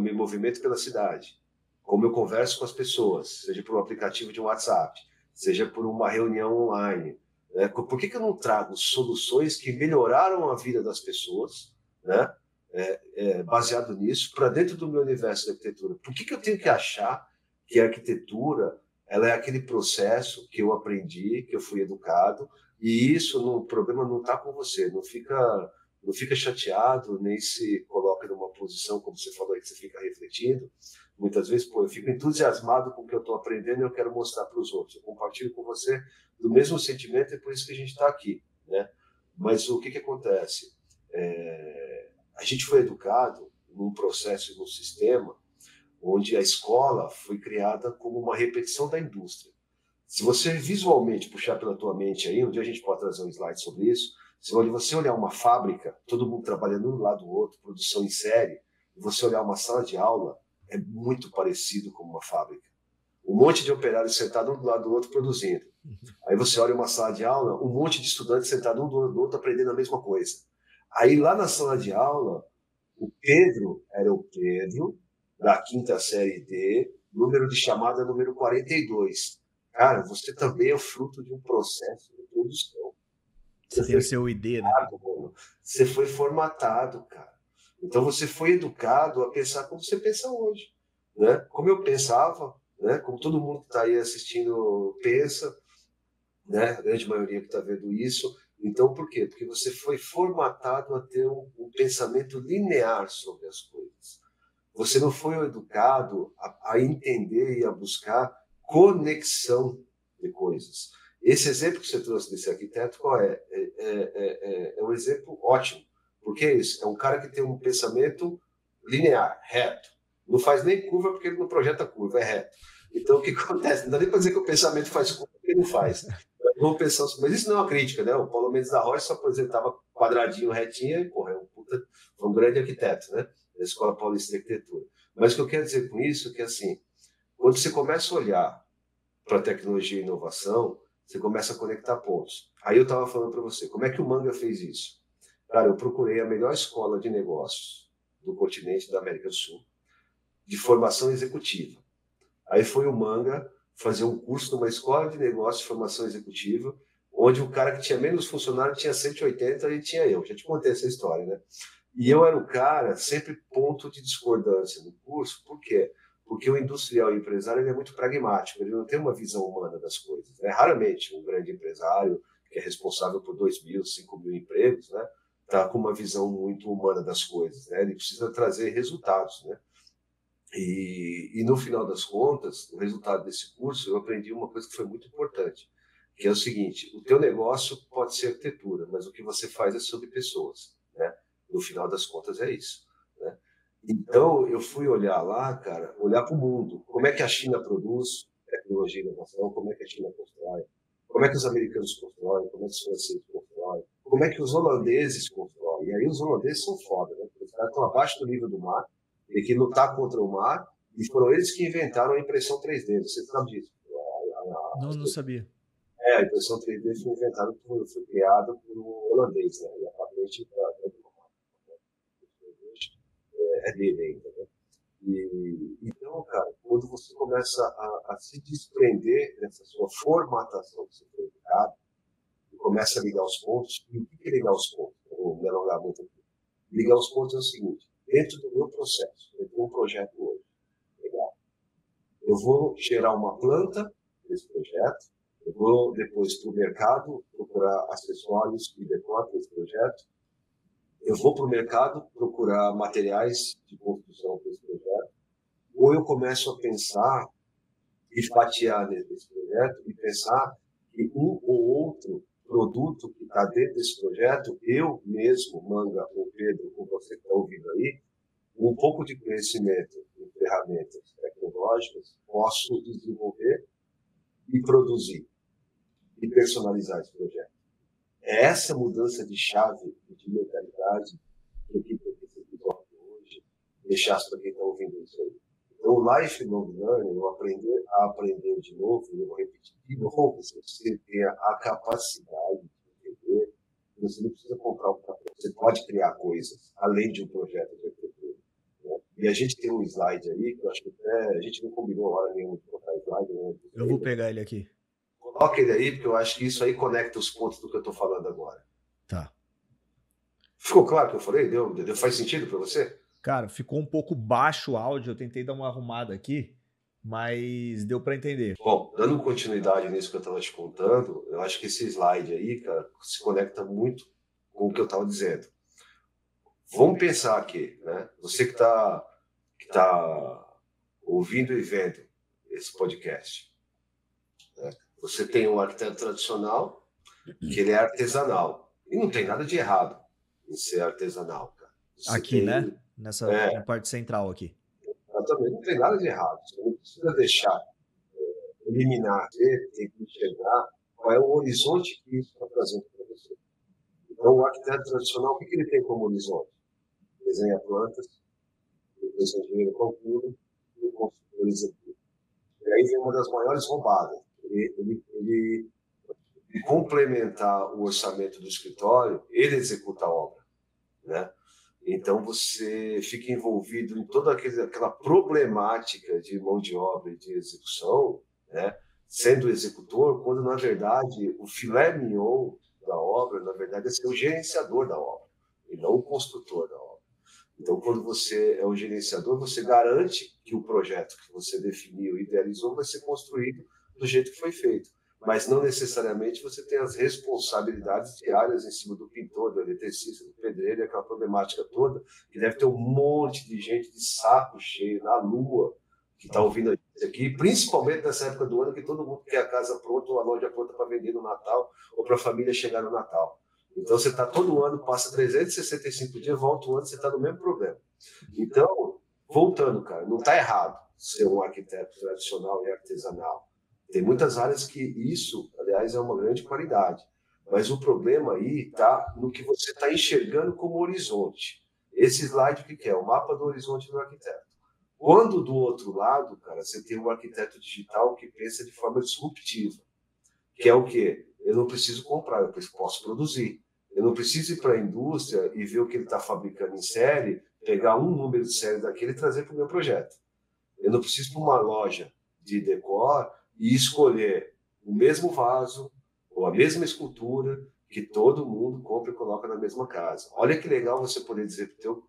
Speaker 2: me movimento pela cidade, como eu converso com as pessoas, seja por um aplicativo de WhatsApp, seja por uma reunião online, né? Por que eu não trago soluções que melhoraram a vida das pessoas, né? baseado nisso para dentro do meu universo da arquitetura. Por que eu tenho que achar que a arquitetura ela é aquele processo que eu aprendi, que eu fui educado, e o problema não está com você, não fica chateado, nem se coloca numa posição, como você falou aí, que você fica refletindo. Muitas vezes, eu fico entusiasmado com o que eu estou aprendendo e eu quero mostrar para os outros. Eu compartilho com você do mesmo sentimento, é por isso que a gente está aqui, né? Mas o que acontece? A gente foi educado num processo e num sistema onde a escola foi criada como uma repetição da indústria. Se você visualmente puxar pela tua mente aí, um dia a gente pode trazer um slide sobre isso, se você olhar uma fábrica, todo mundo trabalhando um do lado do outro, produção em série, e você olhar uma sala de aula, é muito parecido com uma fábrica. Um monte de operários sentados um do lado do outro produzindo. Aí você olha uma sala de aula, um monte de estudantes sentados um do lado do outro aprendendo a mesma coisa. Aí lá na sala de aula, o Pedro era o Pedro, da 5ª série D, número de chamada número 42. Cara, você também é fruto de um processo de produção.
Speaker 1: Você tem o seu ID, né?
Speaker 2: Você foi formatado, cara. Então você foi educado a pensar como você pensa hoje, né? Como eu pensava, né? Como todo mundo que está aí assistindo pensa, né? A grande maioria que está vendo isso. Então, por quê? Porque você foi formatado a ter um pensamento linear sobre as coisas. Você não foi educado a entender e a buscar conexão de coisas. Esse exemplo que você trouxe desse arquiteto, qual é? É um exemplo ótimo. Porque é isso. É um cara que tem um pensamento linear, reto. Não faz nem curva porque ele não projeta curva, é reto. Então, o que acontece? Não dá nem para dizer que o pensamento faz curva porque não faz. Vamos pensar, mas isso não é uma crítica, né? O Paulo Mendes da Rocha só apresentava quadradinho, retinho, e, porra, foi um grande arquiteto, né? Da Escola Paulista de Arquitetura. Mas o que eu quero dizer com isso é que, assim, quando você começa a olhar para a tecnologia e inovação, você começa a conectar pontos. Aí eu estava falando para você, como é que o Manga fez isso? Cara, eu procurei a melhor escola de negócios do continente da América do Sul, de formação executiva. Aí foi o Manga fazer um curso numa escola de negócios de formação executiva, onde o cara que tinha menos funcionário tinha 180 e tinha eu. Já te contei essa história, né? E eu era o cara sempre ponto de discordância no curso. Por quê? Porque o industrial e o empresário ele é muito pragmático, ele não tem uma visão humana das coisas. Né? Raramente um grande empresário, que é responsável por 2.000, 5.000 empregos, né, está com uma visão muito humana das coisas. Né? Ele precisa trazer resultados. Né? E no final das contas, o resultado desse curso, eu aprendi uma coisa que foi muito importante, que é o seguinte: o teu negócio pode ser arquitetura, mas o que você faz é sobre pessoas. Né? No final das contas é isso. Né? Então, eu fui olhar lá, cara, olhar para o mundo. Como é que a China produz tecnologia e inovação? Como é que a China constrói? Como é que os americanos constroem? Como é que os franceses constroem? Como é que os holandeses constroem? E aí os holandeses são foda, né? Porque os caras estão abaixo do nível do mar, tem que lutar contra o mar, e foram eles que inventaram a impressão 3D. Você sabe disso?
Speaker 1: Não sabia.
Speaker 2: A impressão 3D foi inventada, foi criada por um holandês, né? E a patente é dele ainda, né? Então, cara, quando você começa a se desprender dessa sua formatação que você foi educado, e começa a ligar os pontos, e o que é ligar os pontos? Eu vou me alongar muito aqui. Ligar os pontos é o seguinte: dentro do meu processo, eu tenho um projeto hoje, legal. Eu vou gerar uma planta desse projeto, eu vou depois para o mercado procurar acessórios e decor desse projeto, eu vou para o mercado procurar materiais de construção desse projeto, ou eu começo a pensar e fatiar nesse projeto e pensar que um ou outro produto que está dentro desse projeto, eu mesmo, Manga, ou Pedro, ou você que está ouvindo aí, um pouco de conhecimento em ferramentas tecnológicas, posso desenvolver e produzir e personalizar esse projeto. É essa mudança de chave e de mentalidade que eu queria que esse episódio hoje deixasse para quem está ouvindo isso aí. Então, o lifelong learning, eu aprender de novo, eu vou repetir de novo, se você tem a capacidade de entender, você não precisa comprar um papel, você pode criar coisas, além de um projeto de arquitetura. Né? E a gente tem um slide aí, que eu acho que até a gente não combinou hora nenhuma de colocar slide. Né?
Speaker 1: Eu vou pegar ele aqui.
Speaker 2: Coloca ele aí, porque eu acho que isso aí conecta os pontos do que eu estou falando agora.
Speaker 1: Tá.
Speaker 2: Ficou claro o que eu falei? Faz sentido para você?
Speaker 1: Cara, ficou um pouco baixo o áudio, eu tentei dar uma arrumada aqui, mas deu para entender.
Speaker 2: Bom, dando continuidade nisso que eu estava te contando, eu acho que esse slide aí, cara, se conecta muito com o que eu estava dizendo. Vamos pensar aqui, né? Você que tá ouvindo e vendo esse podcast, né? Você tem um arquiteto tradicional que ele é artesanal. E não tem nada de errado em ser artesanal, cara. Você
Speaker 1: Aqui,
Speaker 2: tem...
Speaker 1: né? Na parte central aqui.
Speaker 2: Exatamente, não tem nada de errado. Você não precisa deixar eliminar, você tem que enxergar qual é o horizonte que isso está trazendo para você. Então, o arquiteto tradicional, o que ele tem como horizonte? Desenha plantas, depois o engenheiro calcula e o consultor executa. E aí vem uma das maiores roubadas. Ele complementar o orçamento do escritório, ele executa a obra, né? Então você fica envolvido em toda aquela problemática de mão de obra e de execução, né? Sendo executor, quando na verdade o filé mignon da obra, na verdade, é ser o gerenciador da obra, e não o construtor da obra. Então, quando você é o gerenciador, você garante que o projeto que você definiu e idealizou vai ser construído do jeito que foi feito. Mas não necessariamente você tem as responsabilidades diárias em cima do pintor, do eletricista, do pedreiro, e aquela problemática toda, que deve ter um monte de gente de saco cheio na lua que está ouvindo a gente aqui, principalmente nessa época do ano que todo mundo quer a casa pronta ou a loja pronta para vender no Natal ou para a família chegar no Natal. Então, você está todo ano, passa 365 dias, volta o ano, você está no mesmo problema. Então, voltando, cara, não está errado ser um arquiteto tradicional e artesanal. Tem muitas áreas que isso, aliás, é uma grande qualidade. Mas o problema aí está no que você está enxergando como horizonte. Esse slide, o que é? O mapa do horizonte do arquiteto. Quando do outro lado, cara, você tem um arquiteto digital que pensa de forma disruptiva, que é o quê? Eu não preciso comprar, eu posso produzir. Eu não preciso ir para a indústria e ver o que ele está fabricando em série, pegar um número de série daquele e trazer para o meu projeto. Eu não preciso ir para uma loja de decor e escolher o mesmo vaso ou a mesma escultura que todo mundo compra e coloca na mesma casa. Olha que legal você poder dizer para o teu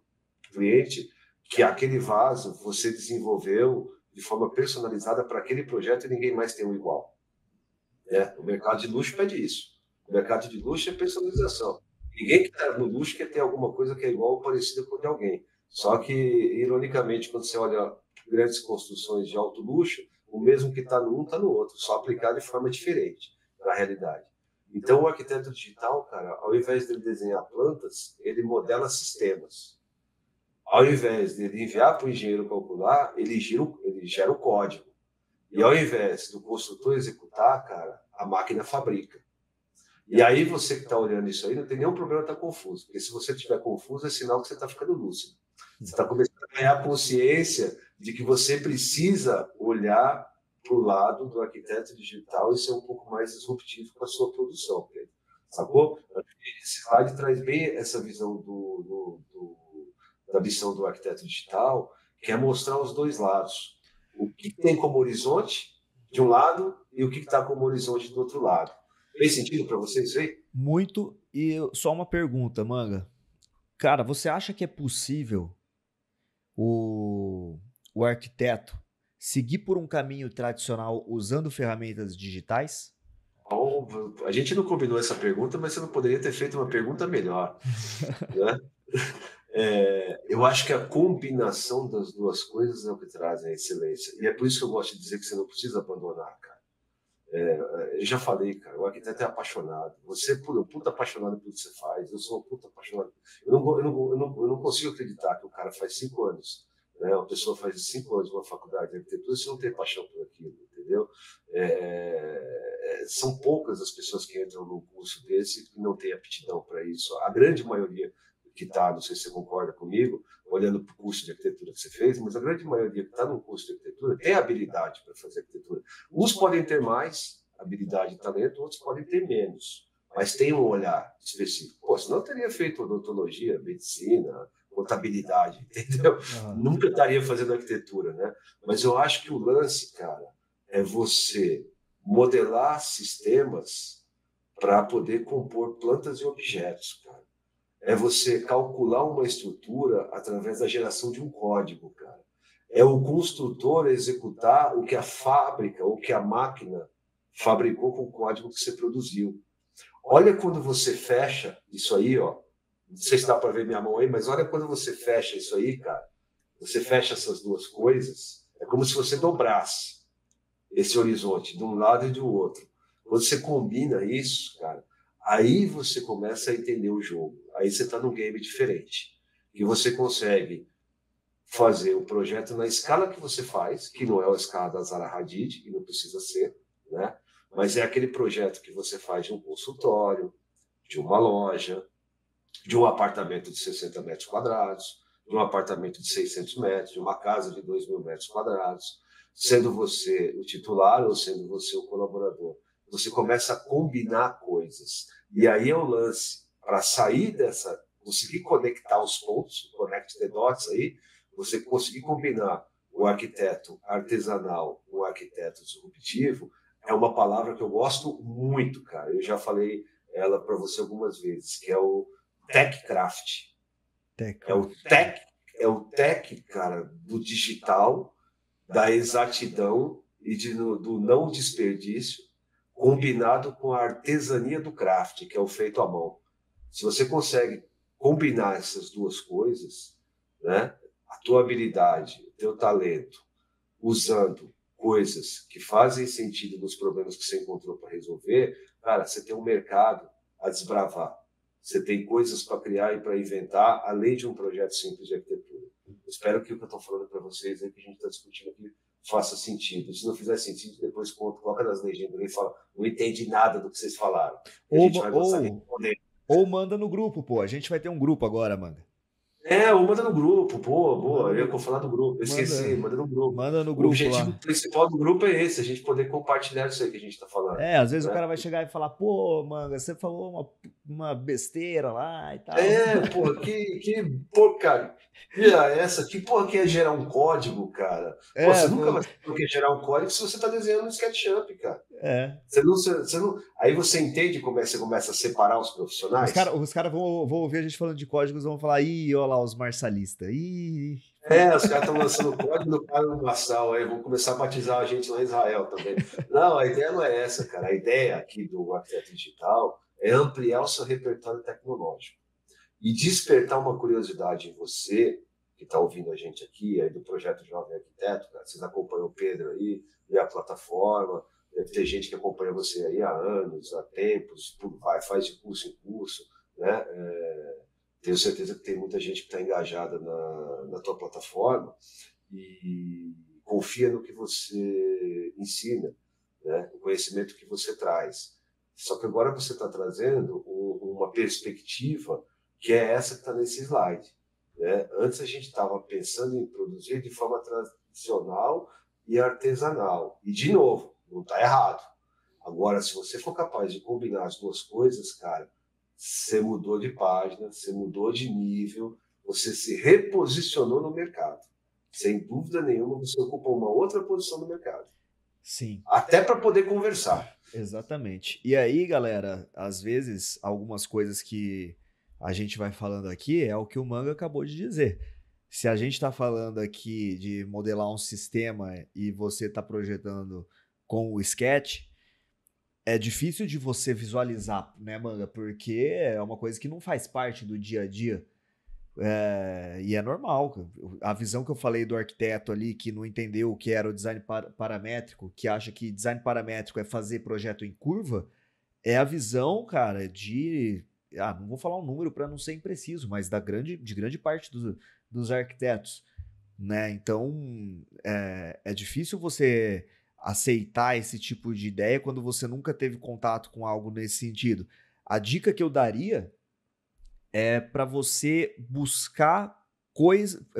Speaker 2: cliente que aquele vaso você desenvolveu de forma personalizada para aquele projeto e ninguém mais tem um igual. O mercado de luxo pede isso. O mercado de luxo é personalização. Ninguém que está no luxo quer ter alguma coisa que é igual ou parecida com de alguém. Só que, ironicamente, quando você olha grandes construções de alto luxo, o mesmo que está no um está no outro, só aplicado de forma diferente na realidade. Então, o arquiteto digital, cara, ao invés de ele desenhar plantas, ele modela sistemas. Ao invés de ele enviar para o engenheiro calcular, ele gera o código. E ao invés do construtor executar, cara, a máquina fabrica. E aí você que está olhando isso aí, não tem nenhum problema estar confuso. Porque se você estiver confuso, é sinal que você está ficando lúcido. Você está começando a ganhar consciência de que você precisa olhar para o lado do arquiteto digital e ser um pouco mais disruptivo com a sua produção, Pedro. Sacou? Esse slide traz bem essa visão da missão do arquiteto digital, que é mostrar os dois lados. O que tem como horizonte de um lado e o que está como horizonte do outro lado. Fez sentido para você isso aí?
Speaker 1: Muito. E só uma pergunta, Manga. Cara, você acha que é possível o arquiteto seguir por um caminho tradicional usando ferramentas digitais?
Speaker 2: Bom, a gente não combinou essa pergunta, mas você não poderia ter feito uma pergunta melhor, né? Eu acho que a combinação das duas coisas é o que traz a excelência. E é por isso que eu gosto de dizer que você não precisa abandonar, cara. Eu já falei, cara, o arquiteto é apaixonado. Você é um puta apaixonado pelo que você faz. Eu sou um puta apaixonado. Eu não consigo acreditar que o cara faz 5 anos, né? Uma pessoa faz 5 anos uma faculdade de arquitetura, você não tem paixão por aquilo, entendeu? São poucas as pessoas que entram num curso desse que não têm aptidão para isso. A grande maioria que está, não sei se você concorda comigo, olhando para o curso de arquitetura que você fez, mas a grande maioria que está no curso de arquitetura tem habilidade para fazer arquitetura. Uns podem ter mais habilidade e talento, outros podem ter menos, mas tem um olhar específico. Pô, senão eu teria feito odontologia, medicina, contabilidade, entendeu? Nunca estaria fazendo arquitetura, né? Mas eu acho que o lance, cara, é você modelar sistemas para poder compor plantas e objetos, cara. é você calcular uma estrutura através da geração de um código, cara. É o construtor executar o que a fábrica ou que a máquina fabricou com o código que você produziu. Olha quando você fecha isso aí, ó. Não sei se dá para ver minha mão aí, mas olha quando você fecha isso aí, cara. Você fecha essas duas coisas, é como se você dobrasse esse horizonte de um lado e do outro. Quando você combina isso, cara, aí você começa a entender o jogo. Aí você está num game diferente. E você consegue fazer o projeto na escala que você faz, que não é a escala da Zaha Hadid, e não precisa ser, né? Mas é aquele projeto que você faz de um consultório, de uma loja, de um apartamento de 60 metros quadrados, de um apartamento de 600 metros, de uma casa de 2.000 metros quadrados, sendo você o titular ou sendo você o colaborador. Você começa a combinar coisas. E aí é o lance, para sair dessa, conseguir conectar os pontos, connect the dots aí, você conseguir combinar o arquiteto artesanal com o arquiteto disruptivo, é uma palavra que eu gosto muito, cara. Eu já falei ela para você algumas vezes, que é o TechCraft. É o tech, cara, do digital, da exatidão e do não desperdício, combinado com a artesania do craft, que é o feito à mão. Se você consegue combinar essas duas coisas, né, a tua habilidade, o teu talento, usando coisas que fazem sentido nos problemas que você encontrou para resolver, cara, você tem um mercado a desbravar. Você tem coisas para criar e para inventar, além de um projeto simples de arquitetura. Eu espero que o que eu estou falando para vocês, que a gente está discutindo aqui, faça sentido. Se não fizer sentido, depois coloca nas legendas e fala, não entendi nada do que vocês falaram.
Speaker 1: Ou manda no grupo, pô. A gente vai ter um grupo agora, manga.
Speaker 2: Ou manda no grupo, boa. Eu ia falar do grupo, eu esqueci, manda no grupo.
Speaker 1: Manda no grupo.
Speaker 2: O objetivo
Speaker 1: lá.
Speaker 2: principal do grupo é esse, a gente poder compartilhar isso aí que a gente tá falando.
Speaker 1: Às vezes o cara vai chegar e falar, pô, manga, você falou uma besteira lá e tal.
Speaker 2: Pô, que porcaria essa? Que porra que é gerar um código, cara? Pô, você nunca vai saber o que é gerar um código se você tá desenhando um SketchUp, cara. Você não... Aí você entende como você começa a separar os profissionais?
Speaker 1: Os caras vão ouvir a gente falando de códigos e vão falar, ih, olha lá os marçalistas, ih...
Speaker 2: Os caras estão lançando código no cara no Massal, aí vão começar a batizar a gente lá em Israel também. Não, a ideia não é essa, cara. A ideia aqui do arquiteto digital é ampliar o seu repertório tecnológico e despertar uma curiosidade em você, que está ouvindo a gente aqui, aí do Projeto Jovem Arquiteto, cara. Vocês acompanham o Pedro aí, e a plataforma, deve ter gente que acompanha você aí há anos, há tempos, faz de curso em curso, né? Tenho certeza que tem muita gente que está engajada na tua plataforma e confia no que você ensina, né? O conhecimento que você traz. Só que agora você está trazendo uma perspectiva que é essa que está nesse slide, né? Antes a gente estava pensando em produzir de forma tradicional e artesanal. E, de novo, não está errado. Agora, se você for capaz de combinar as duas coisas, cara, você mudou de página, você mudou de nível, você se reposicionou no mercado. Sem dúvida nenhuma, você ocupa uma outra posição no mercado.
Speaker 1: Sim.
Speaker 2: Até para poder conversar.
Speaker 1: Exatamente. E aí, galera, às vezes, algumas coisas que a gente vai falando aqui é o que o Manga acabou de dizer. Se a gente está falando aqui de modelar um sistema e você está projetando com o Sketch, é difícil de você visualizar, né, Manga? Porque é uma coisa que não faz parte do dia a dia. E é normal. A visão que eu falei do arquiteto ali, que não entendeu o que era o design paramétrico, que acha que design paramétrico é fazer projeto em curva, é a visão, cara, de... não vou falar um número para não ser impreciso, mas de grande parte dos arquitetos, né? Então, é difícil você aceitar esse tipo de ideia quando você nunca teve contato com algo nesse sentido. A dica que eu daria é para você buscar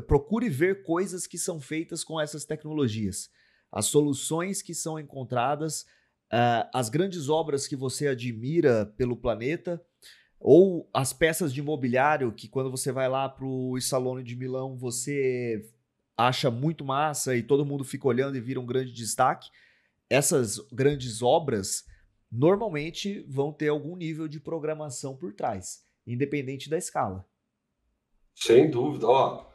Speaker 1: procure ver coisas que são feitas com essas tecnologias, as soluções que são encontradas, as grandes obras que você admira pelo planeta, ou as peças de mobiliário que quando você vai lá para o Salone de Milão você acha muito massa e todo mundo fica olhando e vira um grande destaque. Essas grandes obras normalmente vão ter algum nível de programação por trás. independente da escala.
Speaker 2: Sem dúvida. Ó,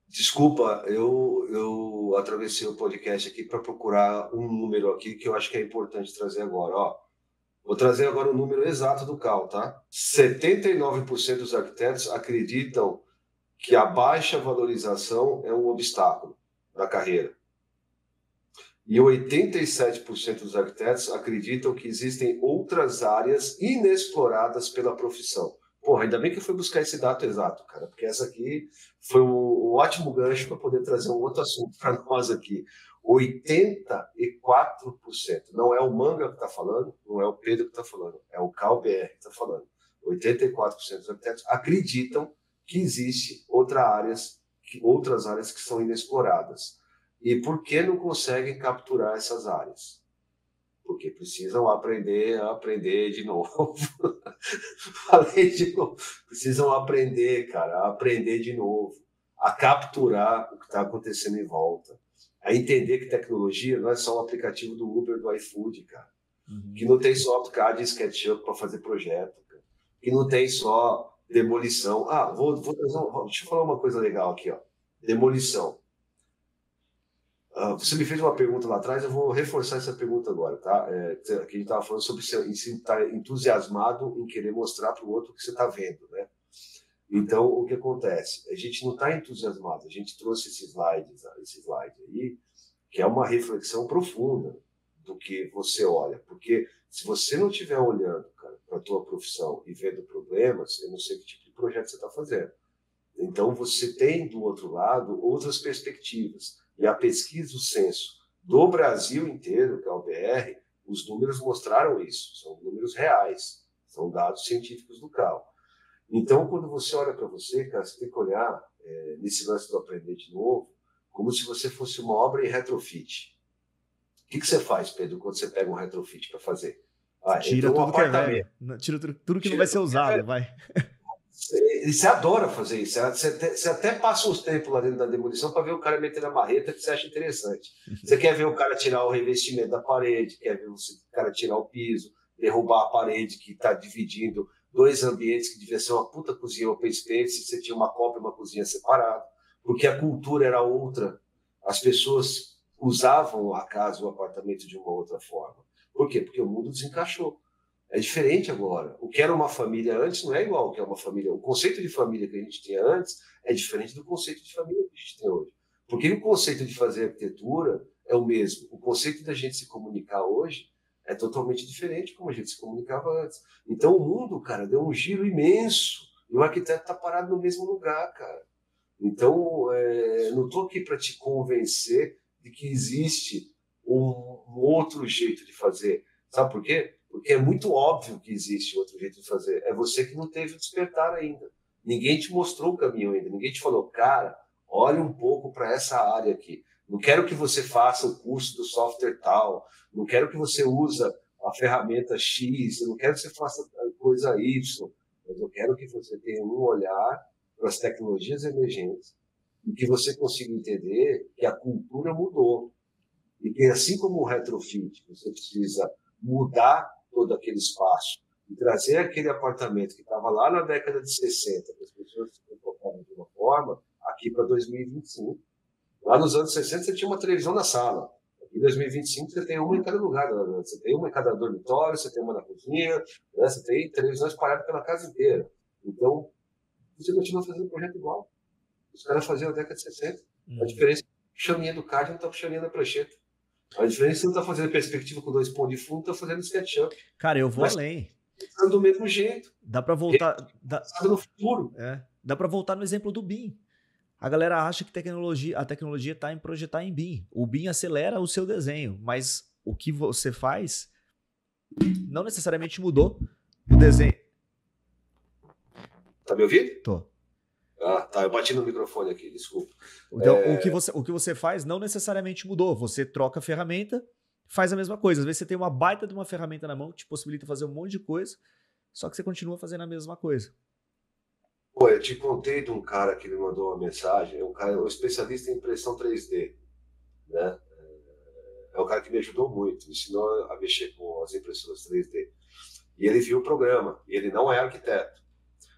Speaker 2: desculpa, eu atravessei o podcast aqui para procurar um número aqui que eu acho que é importante trazer agora. Ó, vou trazer agora o número exato do CAL, tá? 79% dos arquitetos acreditam que a baixa valorização é um obstáculo na carreira. E 87% dos arquitetos acreditam que existem outras áreas inexploradas pela profissão. Porra, ainda bem que eu fui buscar esse dado exato, cara, porque essa aqui foi um ótimo gancho para poder trazer um outro assunto para nós aqui. 84%. Não é o Manga que está falando, não é o Pedro que está falando, é o CalBR que está falando. 84% dos arquitetos acreditam que existem outras áreas que são inexploradas. E por que não conseguem capturar essas áreas? Porque precisam aprender a aprender de novo. Falei de novo. Precisam aprender, cara, a aprender de novo, a capturar o que está acontecendo em volta, a entender que tecnologia não é só um aplicativo do Uber, do iFood, cara. Que não tem só AutoCAD e SketchUp para fazer projeto, cara. Que não tem só demolição. Ah, deixa eu falar uma coisa legal aqui, ó. Demolição. Você me fez uma pergunta lá atrás, eu vou reforçar essa pergunta agora, tá? Que a gente estava falando sobre estar entusiasmado em querer mostrar para o outro o que você está vendo, né? Então, o que acontece? A gente não está entusiasmado, a gente trouxe esse slide aí, que é uma reflexão profunda do que você olha, porque se você não estiver olhando, cara, para a tua profissão e vendo problemas, eu não sei que tipo de projeto você está fazendo. Então, você tem, do outro lado, outras perspectivas. E a pesquisa, o censo do Brasil inteiro, que é o BR, os números mostraram isso. São números reais, são dados científicos do CAL. Então, quando você olha para você, cara, você tem que olhar nesse lance do aprender de novo, como se você fosse uma obra em retrofit. O que você faz, Pedro, quando você pega um retrofit para fazer?
Speaker 1: Tira tudo que é velho. Tira tudo que não vai ser usado, vai.
Speaker 2: Você adora fazer isso. Você até passa uns tempos lá dentro da demolição para ver o cara metendo a marreta que você acha interessante. Você quer ver o cara tirar o revestimento da parede, quer ver o cara tirar o piso, derrubar a parede que está dividindo dois ambientes que devia ser uma puta cozinha open space, você tinha uma copa e uma cozinha separada, porque a cultura era outra. As pessoas usavam a casa, o apartamento de uma outra forma. Por quê? Porque o mundo desencaixou. É diferente agora. O que era uma família antes não é igual ao que é uma família. O conceito de família que a gente tinha antes é diferente do conceito de família que a gente tem hoje. Porque o conceito de fazer arquitetura é o mesmo. O conceito da gente se comunicar hoje é totalmente diferente como a gente se comunicava antes. Então o mundo, cara, deu um giro imenso. E o arquiteto está parado no mesmo lugar, cara. Então, não estou aqui para te convencer de que existe um outro jeito de fazer. Sabe por quê? Porque é muito óbvio que existe outro jeito de fazer. É você que não teve o despertar ainda. Ninguém te mostrou o caminho ainda. Ninguém te falou, cara, olha um pouco para essa área aqui. Não quero que você faça o curso do software tal. Não quero que você use a ferramenta X. Eu não quero que você faça a coisa Y. Mas eu quero que você tenha um olhar para as tecnologias emergentes e que você consiga entender que a cultura mudou. E que, assim como o retrofit, você precisa mudar todo aquele espaço e trazer aquele apartamento que estava lá na década de 60, que as pessoas se comportavam de uma forma, aqui para 2025. Lá nos anos 60 você tinha uma televisão na sala. Aqui em 2025 você tem uma em cada lugar. Você tem uma em cada dormitório, você tem uma na cozinha, né? Você tem televisões espalhadas pela casa inteira. Então, você continua fazendo um projeto igual. Os caras faziam na década de 60. A diferença é que o chaminha do card não está puxando na prancheta. A diferença é que você não está fazendo perspectiva com 2 pontos de fundo, está fazendo SketchUp.
Speaker 1: Cara, eu vou além.
Speaker 2: Pensando do mesmo jeito.
Speaker 1: Dá para voltar.
Speaker 2: No futuro.
Speaker 1: Dá para voltar no exemplo do BIM. A galera acha que a tecnologia está em projetar em BIM. O BIM acelera o seu desenho, mas o que você faz não necessariamente mudou o desenho.
Speaker 2: Tá me ouvindo?
Speaker 1: Tô.
Speaker 2: Ah, tá. Eu bati no microfone aqui, desculpa.
Speaker 1: Então, o que você faz não necessariamente mudou. Você troca a ferramenta, faz a mesma coisa. Às vezes você tem uma baita de uma ferramenta na mão que te possibilita fazer um monte de coisa, só que você continua fazendo a mesma coisa.
Speaker 2: Pô, eu te contei de um cara que me mandou uma mensagem, um especialista em impressão 3D, né? É um cara que me ajudou muito, me ensinou a mexer com as impressoras 3D. E ele viu o programa, e ele não é arquiteto.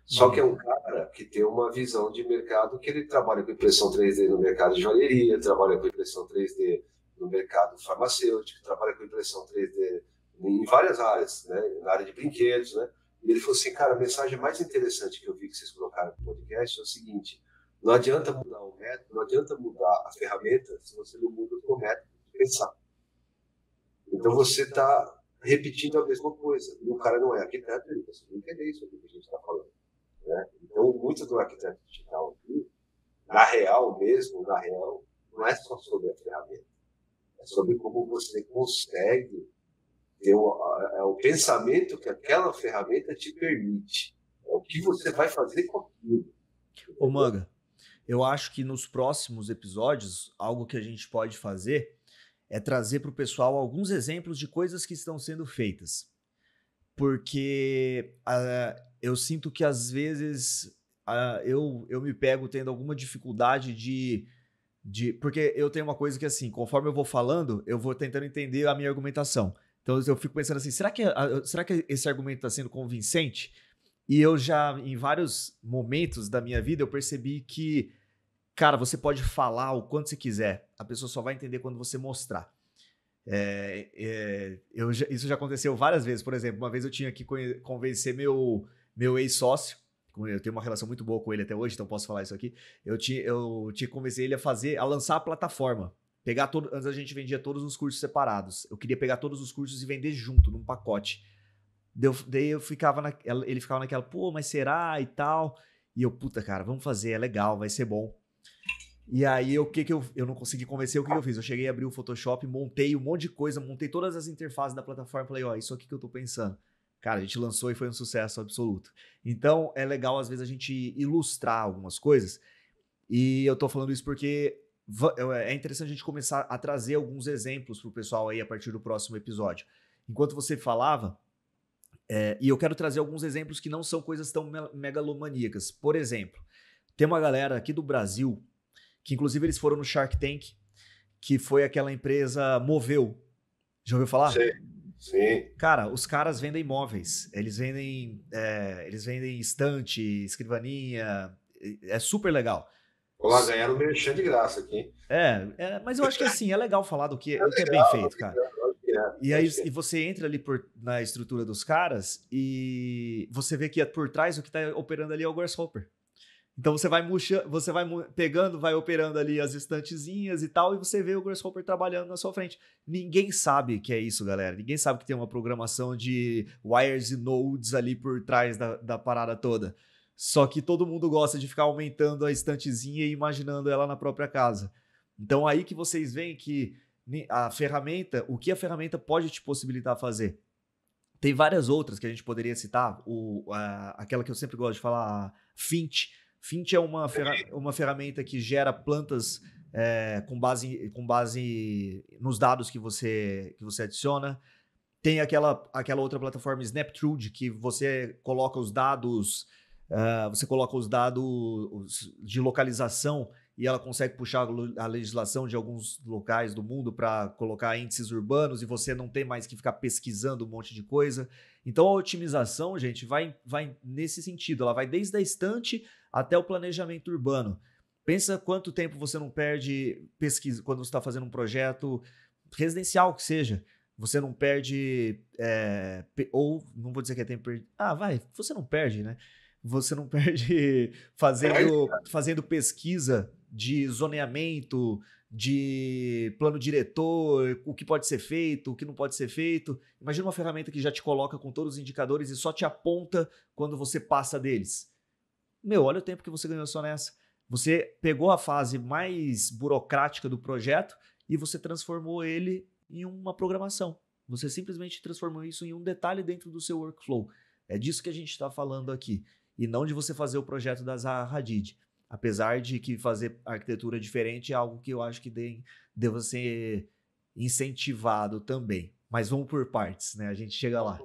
Speaker 2: Só que é um cara que tem uma visão de mercado que ele trabalha com impressão 3D no mercado de joalheria, trabalha com impressão 3D no mercado farmacêutico, trabalha com impressão 3D em várias áreas, né? Na área de brinquedos, né? E ele falou assim, cara, a mensagem mais interessante que eu vi que vocês colocaram no podcast é o seguinte: não adianta mudar o método, não adianta mudar a ferramenta se você não muda o método de pensar. Então você está repetindo a mesma coisa. E o cara não é arquiteto, ele precisa entender isso aqui que a gente está falando. Né? Então, muito do arquiteto digital aqui, na real, não é só sobre a ferramenta. É sobre como você consegue ter o pensamento que aquela ferramenta te permite. É o que você vai fazer com aquilo.
Speaker 1: Ô, Manga, eu acho que nos próximos episódios, algo que a gente pode fazer é trazer para o pessoal alguns exemplos de coisas que estão sendo feitas. Porque eu sinto que às vezes eu me pego tendo alguma dificuldade porque eu tenho uma coisa que assim, conforme eu vou falando, eu vou tentando entender a minha argumentação. Então eu fico pensando assim, será que esse argumento está sendo convincente? E eu já, em vários momentos da minha vida, eu percebi que, cara, você pode falar o quanto você quiser, a pessoa só vai entender quando você mostrar. Isso já aconteceu várias vezes. Por exemplo, uma vez eu tinha que convencer meu ex-sócio, eu tenho uma relação muito boa com ele até hoje, então posso falar isso aqui. Eu tinha que convencer ele a lançar a plataforma. Antes a gente vendia todos os cursos separados. Eu queria pegar todos os cursos e vender junto, num pacote. Daí ele ficava naquela, pô, mas será e tal? E eu, puta, cara, vamos fazer, é legal, vai ser bom. E aí, eu não consegui convencer, o que eu fiz? Eu cheguei a abrir o Photoshop, montei um monte de coisa, montei todas as interfaces da plataforma, falei, ó, isso aqui que eu tô pensando. Cara, a gente lançou e foi um sucesso absoluto. Então, é legal, às vezes, a gente ilustrar algumas coisas. E eu tô falando isso porque é interessante a gente começar a trazer alguns exemplos pro pessoal aí a partir do próximo episódio. Enquanto você falava, e eu quero trazer alguns exemplos que não são coisas tão megalomaníacas. Por exemplo, tem uma galera aqui do Brasil que inclusive eles foram no Shark Tank, que foi aquela empresa Moveu. Já ouviu falar?
Speaker 2: Sim.
Speaker 1: Cara, os caras vendem móveis. Eles vendem estante, escrivaninha. É super legal.
Speaker 2: Lá ganharam o merchan de graça aqui.
Speaker 1: Mas eu acho que assim, é legal falar do que é bem feito, cara. E aí e você entra ali na estrutura dos caras e você vê que por trás o que está operando ali é o Grasshopper. Então você vai pegando, vai operando ali as estantezinhas e tal, e você vê o Grasshopper trabalhando na sua frente. Ninguém sabe que é isso, galera. Ninguém sabe que tem uma programação de wires e nodes ali por trás da parada toda. Só que todo mundo gosta de ficar aumentando a estantezinha e imaginando ela na própria casa. Então aí que vocês veem que o que a ferramenta pode te possibilitar fazer. Tem várias outras que a gente poderia citar. Aquela que eu sempre gosto de falar, a Fint. Fint é uma ferramenta que gera plantas com base nos dados que você adiciona. Tem aquela outra plataforma Snaptrude, que você coloca os dados de localização e ela consegue puxar a legislação de alguns locais do mundo para colocar índices urbanos e você não tem mais que ficar pesquisando um monte de coisa. Então a otimização, gente, vai nesse sentido. Ela vai desde a estante até o planejamento urbano. Pensa quanto tempo você não perde pesquisa quando você está fazendo um projeto residencial que seja. Você não perde, ou não vou dizer que é tempo perdido. Você não perde, né? Você não perde fazendo pesquisa de zoneamento, de plano diretor, o que pode ser feito, o que não pode ser feito. Imagina uma ferramenta que já te coloca com todos os indicadores e só te aponta quando você passa deles. Olha o tempo que você ganhou só nessa. Você pegou a fase mais burocrática do projeto e você transformou ele em uma programação. Você simplesmente transformou isso em um detalhe dentro do seu workflow. É disso que a gente está falando aqui. E não de você fazer o projeto da Zaha Hadid. Apesar de que fazer arquitetura diferente é algo que eu acho que deva ser incentivado também. Mas vamos por partes, né? A gente chega lá.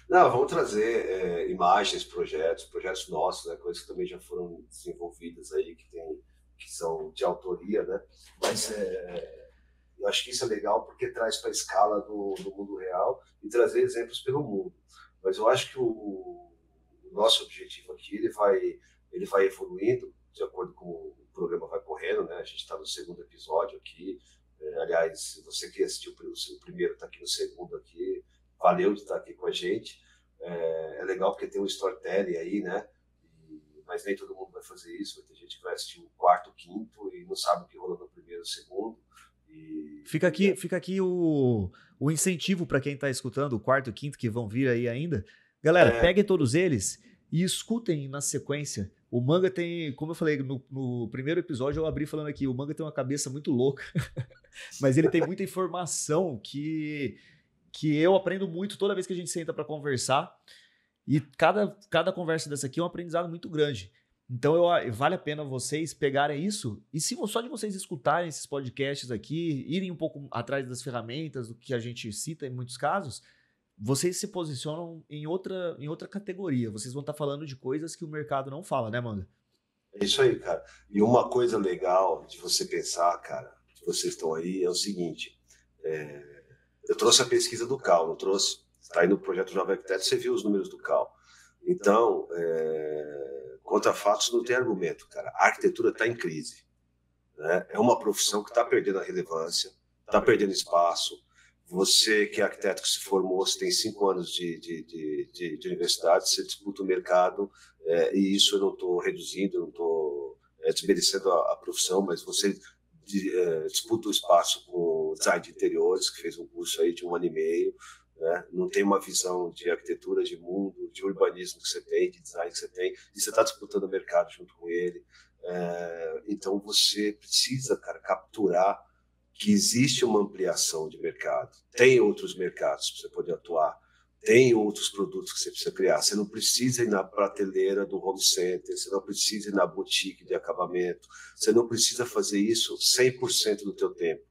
Speaker 2: Não, vamos trazer imagens, projetos nossos, né? Coisas que também já foram desenvolvidas aí, que são de autoria, né? Mas eu acho que isso é legal porque traz para a escala do mundo real e trazer exemplos pelo mundo. Mas eu acho que o nosso objetivo aqui, ele vai evoluindo de acordo com o programa vai correndo, né? A gente está no segundo episódio aqui. Aliás, se você que assistiu o primeiro, está aqui no segundo aqui, valeu de estar aqui com a gente. É legal porque tem um storytelling aí, né? Mas nem todo mundo vai fazer isso. Vai ter gente que vai assistir o quarto, o quinto e não sabe o que rolou no primeiro, o segundo.
Speaker 1: Fica aqui o incentivo para quem está escutando, o quarto e o quinto que vão vir aí ainda. Galera, peguem todos eles e escutem na sequência. O Manga tem, como eu falei no primeiro episódio, eu abri falando aqui, o Manga tem uma cabeça muito louca, mas ele tem muita informação que eu aprendo muito toda vez que a gente senta para conversar. E cada conversa dessa aqui é um aprendizado muito grande. Então vale a pena vocês pegarem isso e se só de vocês escutarem esses podcasts aqui, irem um pouco atrás das ferramentas, do que a gente cita em muitos casos, vocês se posicionam em outra categoria. Vocês vão estar falando de coisas que o mercado não fala, né, Manga?
Speaker 2: É isso aí, cara. E uma coisa legal de você pensar, cara, que vocês estão aí, é o seguinte. Eu trouxe a pesquisa do Cal, não trouxe? Está aí no projeto Jovem Arquiteto, você viu os números do Cal. Então, contra fatos não tem argumento, cara. A arquitetura está em crise, né? É uma profissão que está perdendo a relevância, está perdendo espaço. Você que é arquiteto que se formou, você tem 5 anos de universidade, você disputa o mercado, e isso eu não estou reduzindo, não estou desmerecendo a profissão, mas você disputa o espaço com o design de interiores, que fez um curso aí de 1 ano e meio, né? Não tem uma visão de arquitetura, de mundo, de urbanismo que você tem, de design que você tem, e você está disputando o mercado junto com ele. Então você precisa, cara, capturar que existe uma ampliação de mercado. Tem outros mercados para você poder atuar. Tem outros produtos que você precisa criar. Você não precisa ir na prateleira do home center, você não precisa ir na boutique de acabamento, você não precisa fazer isso 100% do teu tempo.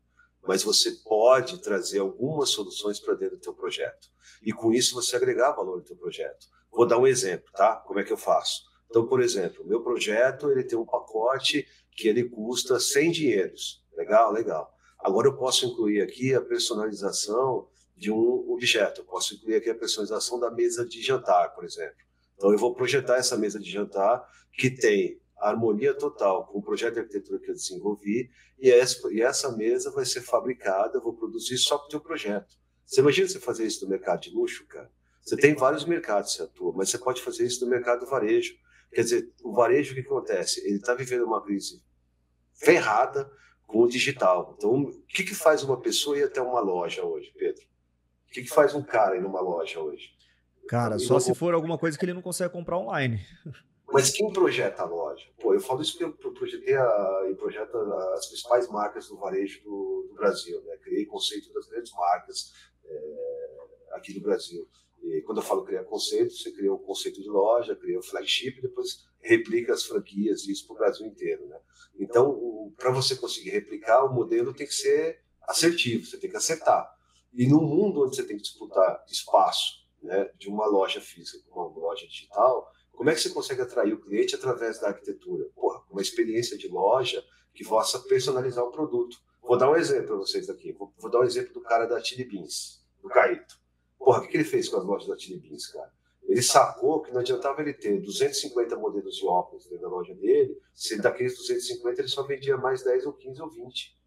Speaker 2: Mas você pode trazer algumas soluções para dentro do teu projeto. E com isso você agregar valor no teu projeto. Vou dar um exemplo, tá? Como é que eu faço? Então, por exemplo, o meu projeto ele tem um pacote que ele custa 100 dinheiros. Legal, legal. Agora eu posso incluir aqui a personalização de um objeto. Eu posso incluir aqui a personalização da mesa de jantar, por exemplo. Então eu vou projetar essa mesa de jantar que tem a harmonia total com o projeto de arquitetura que eu desenvolvi e essa mesa vai ser fabricada, eu vou produzir só para o teu projeto. Você imagina você fazer isso no mercado de luxo, cara? Você tem vários mercados que você atua, mas você pode fazer isso no mercado do varejo. Quer dizer, o varejo, o que acontece? Ele está vivendo uma crise ferrada com o digital. Então, o que faz uma pessoa ir até uma loja hoje, Pedro? O que faz um cara ir numa loja hoje?
Speaker 1: Cara, só se for alguma coisa que ele não consegue comprar online.
Speaker 2: Mas quem projeta a loja? Pô, eu falo isso porque eu projetei e projeto as principais marcas do varejo do Brasil, né? Criei conceito das grandes marcas aqui do Brasil. E quando eu falo criar conceito, você cria um conceito de loja, cria o flagship e depois replica as franquias e isso para o Brasil inteiro, né? Então, para você conseguir replicar, o modelo tem que ser assertivo, você tem que acertar. E no mundo onde você tem que disputar espaço, né, de uma loja física com uma loja digital, como é que você consegue atrair o cliente através da arquitetura? Porra, uma experiência de loja que possa personalizar o produto. Vou dar um exemplo para vocês aqui. Vou dar um exemplo do cara da Chili Beans, do Caíto. Porra, o que ele fez com as lojas da Chili Beans, cara? Ele sacou que não adiantava ele ter 250 modelos de óculos dentro da loja dele, se daqueles 250 ele só vendia mais 10 ou 15 ou 20.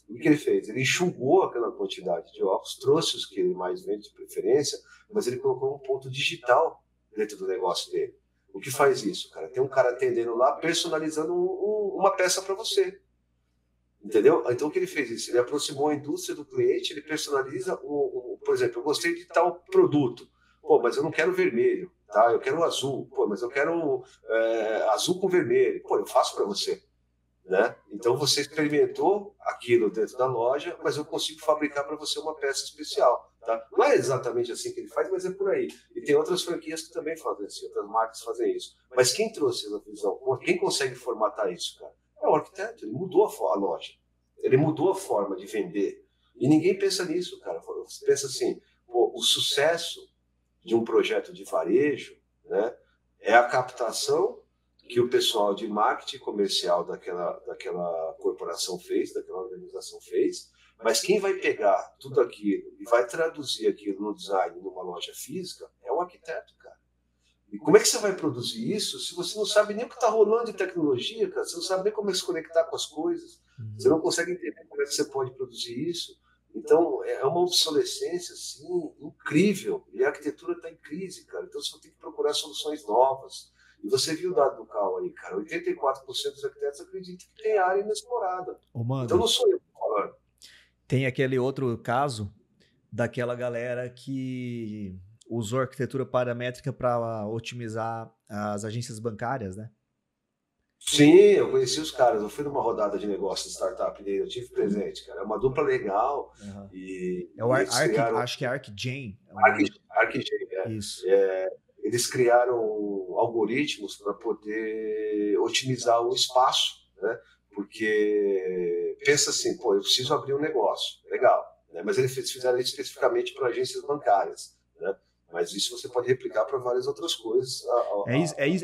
Speaker 2: O que ele fez? Ele enxugou aquela quantidade de óculos, trouxe os que ele mais vende de preferência, mas ele colocou um ponto digital dentro do negócio dele. O que faz isso, cara? Tem um cara atendendo lá, personalizando uma peça para você. Entendeu? Então o que ele fez isso? Ele aproximou a indústria do cliente, ele personaliza, por exemplo, eu gostei de tal produto. Pô, mas eu não quero vermelho, tá? Eu quero azul. Pô, mas eu quero azul com vermelho. Pô, eu faço para você. Né? Então você experimentou aquilo dentro da loja, mas eu consigo fabricar para você uma peça especial. Tá? Não é exatamente assim que ele faz, mas é por aí. E tem outras franquias que também fazem assim, outras marcas fazem isso. Mas quem trouxe essa visão? Quem consegue formatar isso, cara? É o arquiteto. Ele mudou a loja. Ele mudou a forma de vender. E ninguém pensa nisso, cara. Você pensa assim, pô, o sucesso de um projeto de varejo, né, é a captação que o pessoal de marketing comercial daquela corporação fez, daquela organização fez, mas quem vai pegar tudo aquilo e vai traduzir aquilo no design numa loja física é o arquiteto, cara. E como é que você vai produzir isso se você não sabe nem o que está rolando de tecnologia, cara? Você não sabe nem como é que se conectar com as coisas. Você não consegue entender como é que você pode produzir isso. Então, é uma obsolescência, assim, incrível. E a arquitetura está em crise, cara. Então, você vai ter que procurar soluções novas. E você viu o dado do Cal aí, cara. 84% dos arquitetos acreditam que tem área inexplorada. Então, não sou eu falando.
Speaker 1: Tem aquele outro caso daquela galera que usou arquitetura paramétrica para otimizar as agências bancárias, né?
Speaker 2: Sim, eu conheci os caras. Eu fui numa rodada de negócio de startup dele, eu tive presente, cara. É uma dupla legal.
Speaker 1: Uhum.
Speaker 2: E
Speaker 1: eles criaram... Acho que é ArcGen.
Speaker 2: ArcGen,
Speaker 1: Isso.
Speaker 2: Eles criaram algoritmos para poder otimizar o espaço, né? Porque pensa assim, pô, eu preciso abrir um negócio, legal, né? Mas eles fizeram isso especificamente para agências bancárias, né? Mas isso você pode replicar para várias outras coisas.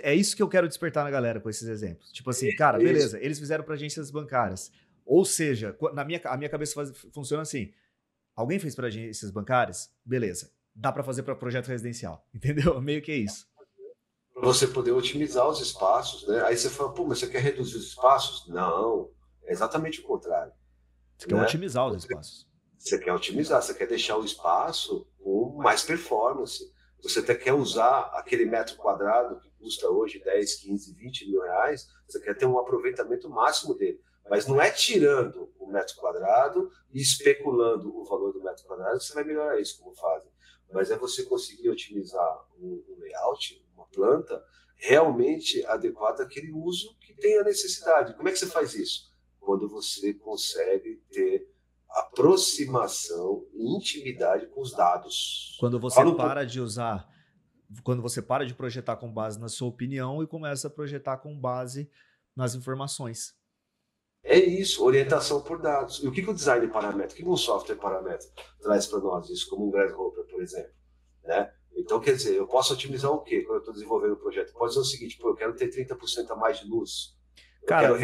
Speaker 1: É isso que eu quero despertar na galera com esses exemplos. Tipo assim, cara, beleza, eles fizeram para agências bancárias. Ou seja, a minha cabeça funciona assim, alguém fez para agências bancárias? Beleza. Dá para fazer para projeto residencial, entendeu? Meio que é isso.
Speaker 2: Para você poder otimizar os espaços, né? Aí você fala, pô, mas você quer reduzir os espaços? Não, é exatamente o contrário.
Speaker 1: Você quer otimizar os espaços.
Speaker 2: Você quer otimizar, você quer deixar o espaço com mais performance. Você até quer usar aquele metro quadrado que custa hoje 10, 15, 20 mil reais, você quer ter um aproveitamento máximo dele. Mas não é tirando o metro quadrado e especulando o valor do metro quadrado que você vai melhorar isso, como fazem. Mas é você conseguir otimizar um layout, uma planta, realmente adequada àquele uso que tem a necessidade. Como é que você faz isso? Quando você consegue ter aproximação e intimidade com os dados.
Speaker 1: Quando você para de projetar com base na sua opinião e começa a projetar com base nas informações.
Speaker 2: É isso, orientação por dados. E o que o design paramétrico, o que um software paramétrico traz para nós? Isso como um Grasshopper, por exemplo. Né? Então, quer dizer, eu posso otimizar o quê quando eu estou desenvolvendo o projeto? Pode ser o seguinte, pô, eu quero ter 30% a mais de luz.
Speaker 1: Cara,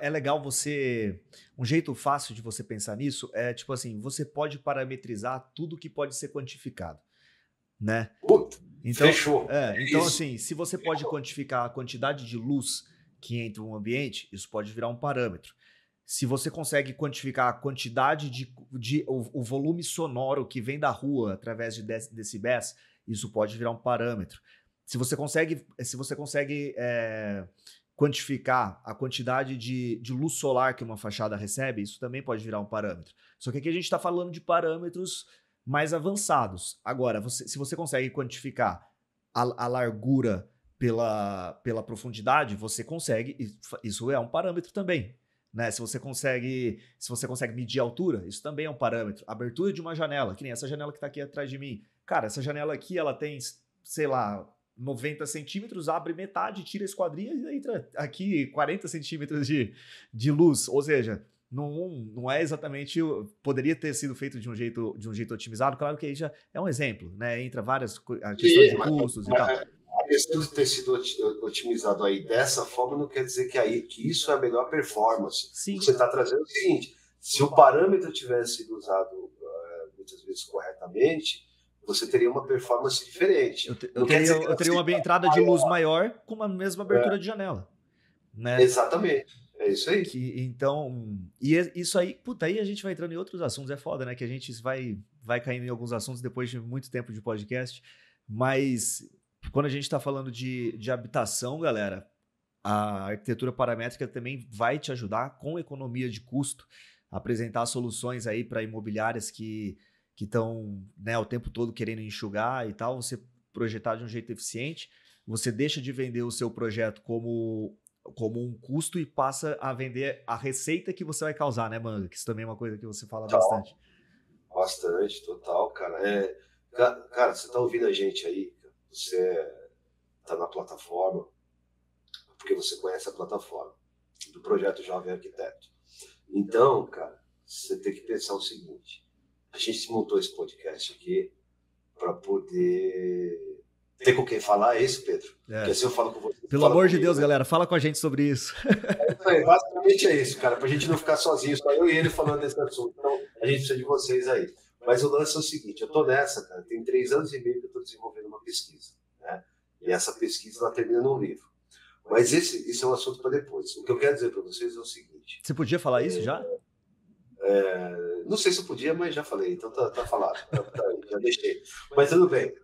Speaker 1: é legal você... Um jeito fácil de você pensar nisso é, tipo assim, você pode parametrizar tudo que pode ser quantificado, né?
Speaker 2: Então, fechou.
Speaker 1: Então, assim, se você pode quantificar a quantidade de luz que entra no ambiente, isso pode virar um parâmetro. Se você consegue quantificar a quantidade o volume sonoro que vem da rua através de decibéis, isso pode virar um parâmetro. Se você consegue quantificar a quantidade de luz solar que uma fachada recebe, isso também pode virar um parâmetro. Só que aqui a gente está falando de parâmetros mais avançados. Agora, se você consegue quantificar a largura pela profundidade, você consegue, isso é um parâmetro também. Né? Se você consegue medir a altura, isso também é um parâmetro. Abertura de uma janela, que nem essa janela que está aqui atrás de mim. Cara, essa janela aqui, ela tem, sei lá, 90 centímetros, abre metade, tira a esquadrinha e entra aqui 40 centímetros de luz. Ou seja, não é exatamente... Poderia ter sido feito de um jeito otimizado. Claro que aí já é um exemplo, né? Entra várias questões de custos e tal.
Speaker 2: A questão de ter sido otimizado aí dessa forma não quer dizer que isso é a melhor performance.
Speaker 1: Sim.
Speaker 2: O que você está trazendo é o seguinte, se o parâmetro tivesse sido usado muitas vezes corretamente, você teria uma performance diferente.
Speaker 1: Eu teria uma entrada de luz maior com a mesma abertura de janela. Né?
Speaker 2: Exatamente. É isso aí.
Speaker 1: Isso aí, puta, aí a gente vai entrando em outros assuntos, é foda, né? Que a gente vai caindo em alguns assuntos depois de muito tempo de podcast, mas quando a gente está falando de habitação, galera, a arquitetura paramétrica também vai te ajudar com economia de custo, a apresentar soluções aí para imobiliárias que estão, né, o tempo todo querendo enxugar e tal, você projetar de um jeito eficiente, você deixa de vender o seu projeto como um custo e passa a vender a receita que você vai causar, né, Manga? Que isso também é uma coisa que você fala bastante.
Speaker 2: Bastante, total, cara. Cara, você tá ouvindo a gente aí, você tá na plataforma, porque você conhece a plataforma do Projeto Jovem Arquiteto. Então, cara, você tem que pensar o seguinte, a gente montou esse podcast aqui para poder ter com quem falar, é isso, Pedro? Porque assim eu falo com você.
Speaker 1: Pelo amor de Deus, galera, fala com a gente sobre isso.
Speaker 2: Basicamente é isso, cara, pra gente não ficar sozinho, só eu e ele falando desse assunto. Então, a gente precisa de vocês aí. Mas o lance é o seguinte, eu tô nessa, cara, tem 3 anos e meio que eu tô desenvolvendo uma pesquisa, né? E E essa pesquisa ela termina num livro. Mas esse é um assunto para depois. O que eu quero dizer para vocês é o seguinte.
Speaker 1: Você podia falar isso já?
Speaker 2: Não sei se eu podia, mas já falei, então tá falado. Já deixei. Mas tudo bem.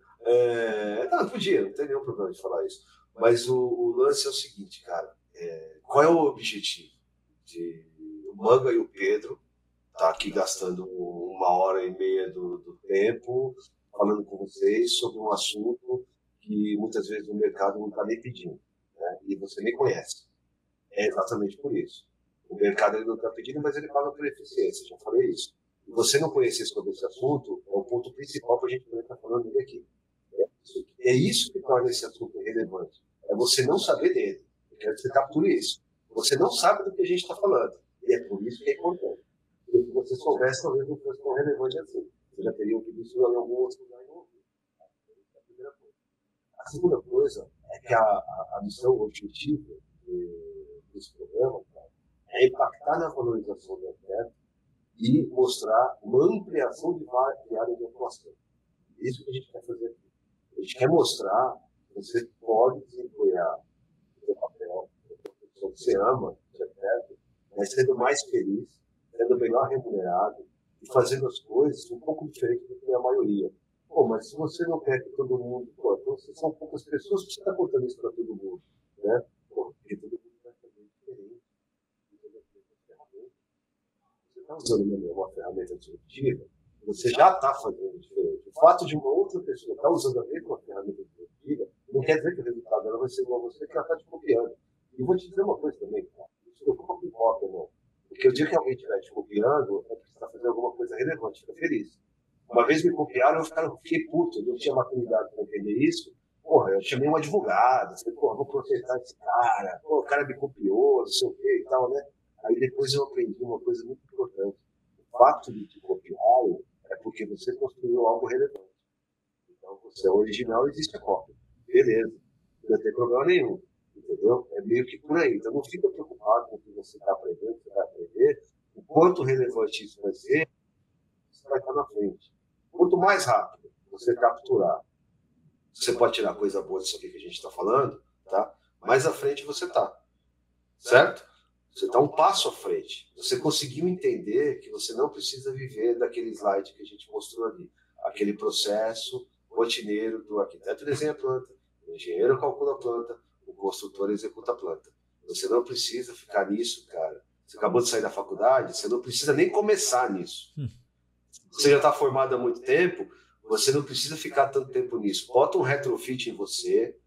Speaker 2: Não podia, não tem nenhum problema de falar isso. Mas o lance é o seguinte, cara. Qual é o objetivo? O Manga e o Pedro tá aqui gastando 1h30 do tempo falando com vocês sobre um assunto que muitas vezes o mercado não está nem pedindo, né? E você nem conhece. É exatamente por isso. O mercado ele não está pedindo, mas ele paga por eficiência, já falei isso. E você não conhecer sobre esse assunto é o ponto principal para a gente poder estar falando dele aqui. É isso que torna esse assunto relevante. É você não saber dele. Eu quero que você capture isso. Você não sabe do que a gente está falando. E é por isso que é importante. Porque se você soubesse, talvez não fosse tão relevante assim. Você já teria ouvido isso em algum outro lugar e não ouviu. É a primeira coisa. A segunda coisa é que a missão, o objetivo desse programa, cara, é impactar na valorização do arquiteto e mostrar uma ampliação de área de atuação. É isso que a gente quer fazer aqui. A gente quer mostrar que você pode desempenhar o seu papel, a profissão que você ama, de arquiteto, mas sendo mais feliz, sendo melhor remunerado e fazendo as coisas um pouco diferente do que a maioria. Pô, mas se você não quer que todo mundo... Pô, então são poucas pessoas que você está contando isso para todo mundo, né? Pô, porque todo mundo vai fazer diferente. Você está usando uma ferramenta disruptiva, você já está fazendo diferente. O fato de uma outra pessoa estar usando a mesma ferramenta disruptiva não quer dizer que o resultado dela vai ser igual a você, que ela está te copiando. E vou te dizer uma coisa também, cara. Isso não é pipoca, não. Porque o dia que alguém estiver te copiando, é porque você está fazendo alguma coisa relevante, fica feliz. Uma vez me copiaram, eu fiquei puto, eu não tinha maturidade para entender isso. Porra, eu chamei um advogado, falei, porra, vou processar esse cara, pô, o cara me copiou, não sei o que e tal, né? Aí depois eu aprendi uma coisa muito importante. O fato de te copiarem é porque você construiu algo relevante. Então, você é original e existe a cópia. Beleza, não tem problema nenhum. Entendeu? É meio que por aí. Então, não fica preocupado com o que você está aprendendo, você vai aprender. O quanto relevante isso vai ser, você vai estar na frente. Quanto mais rápido você capturar, você pode tirar coisa boa disso aqui que a gente está falando, tá? Mais à frente você está. Certo? Você está um passo à frente. Você conseguiu entender que você não precisa viver daquele slide que a gente mostrou ali. Aquele processo rotineiro do arquiteto desenha a planta, o engenheiro calcula a planta, o construtor executa a planta. Você não precisa ficar nisso, cara. Você acabou de sair da faculdade, você não precisa nem começar nisso. Você já está formado há muito tempo, você não precisa ficar tanto tempo nisso. Bota um retrofit em você,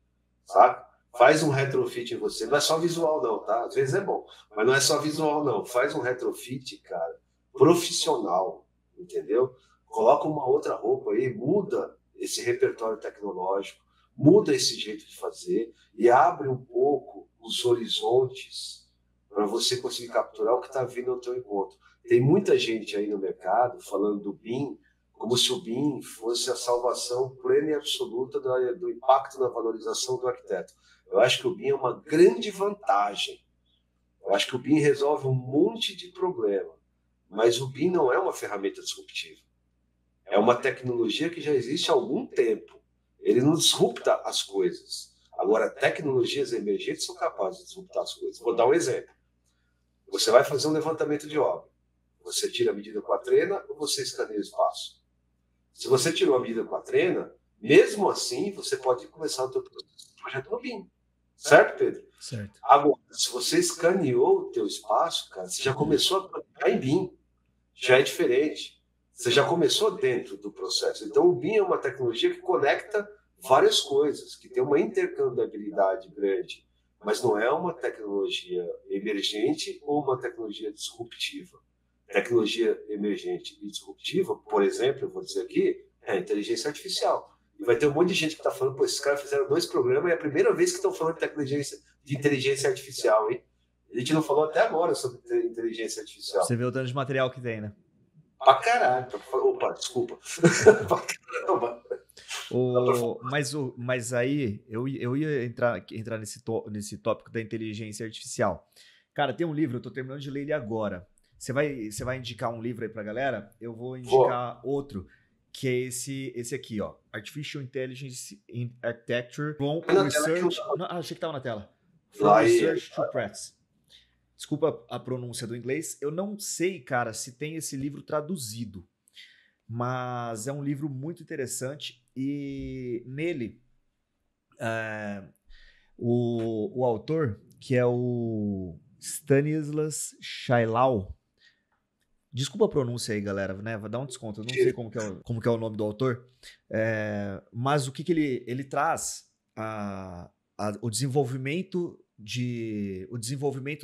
Speaker 2: sabe? Faz um retrofit em você. Não é só visual, não, tá? Às vezes é bom, mas não é só visual, não. Faz um retrofit, cara, profissional, entendeu? Coloca uma outra roupa aí, muda esse repertório tecnológico, muda esse jeito de fazer e abre um pouco os horizontes para você conseguir capturar o que está vindo ao teu encontro. Tem muita gente aí no mercado falando do BIM como se o BIM fosse a salvação plena e absoluta do impacto na valorização do arquiteto. Eu acho que o BIM é uma grande vantagem. Eu acho que o BIM resolve um monte de problema, mas o BIM não é uma ferramenta disruptiva. É uma tecnologia que já existe há algum tempo. Ele não disrupta as coisas. Agora, tecnologias emergentes são capazes de disruptar as coisas. Vou dar um exemplo. Você vai fazer um levantamento de obra. Você tira a medida com a trena ou você escaneia o espaço? Se você tirou a medida com a trena, mesmo assim, você pode começar o seu projeto no BIM. Certo, Pedro?
Speaker 1: Certo.
Speaker 2: Agora, se você escaneou o teu espaço, cara, você já começou a trabalhar em BIM. Já é diferente. Você já começou dentro do processo. Então, o BIM é uma tecnologia que conecta várias coisas, que tem uma intercambiabilidade grande, mas não é uma tecnologia emergente ou uma tecnologia disruptiva. Tecnologia emergente e disruptiva, por exemplo, eu vou dizer aqui, é a inteligência artificial. E vai ter um monte de gente que está falando, pô, esses caras fizeram 2 programas e é a primeira vez que estão falando de inteligência artificial, hein? A gente não falou até agora sobre inteligência artificial.
Speaker 1: Você vê o tanto de material que tem, né?
Speaker 2: Pra caralho. Opa, desculpa. Pra caramba.
Speaker 1: Mas aí eu ia entrar nesse tópico da inteligência artificial. Cara, tem um livro, eu tô terminando de ler ele agora. Você vai indicar um livro aí pra galera? Eu vou indicar outro, que é esse aqui, ó. Artificial Intelligence in Architecture from
Speaker 2: Na tela
Speaker 1: Research...
Speaker 2: que eu-
Speaker 1: Não, achei que estava na tela. From
Speaker 2: Lá e-
Speaker 1: Research to Practice. Desculpa a pronúncia do inglês. Eu não sei, cara, se tem esse livro traduzido. Mas é um livro muito interessante. E nele, o autor, que é o Stanislas Shailau. Desculpa a pronúncia aí, galera, né? Vai dar um desconto. Eu não sei como que é o nome do autor. Mas o que ele traz o desenvolvimento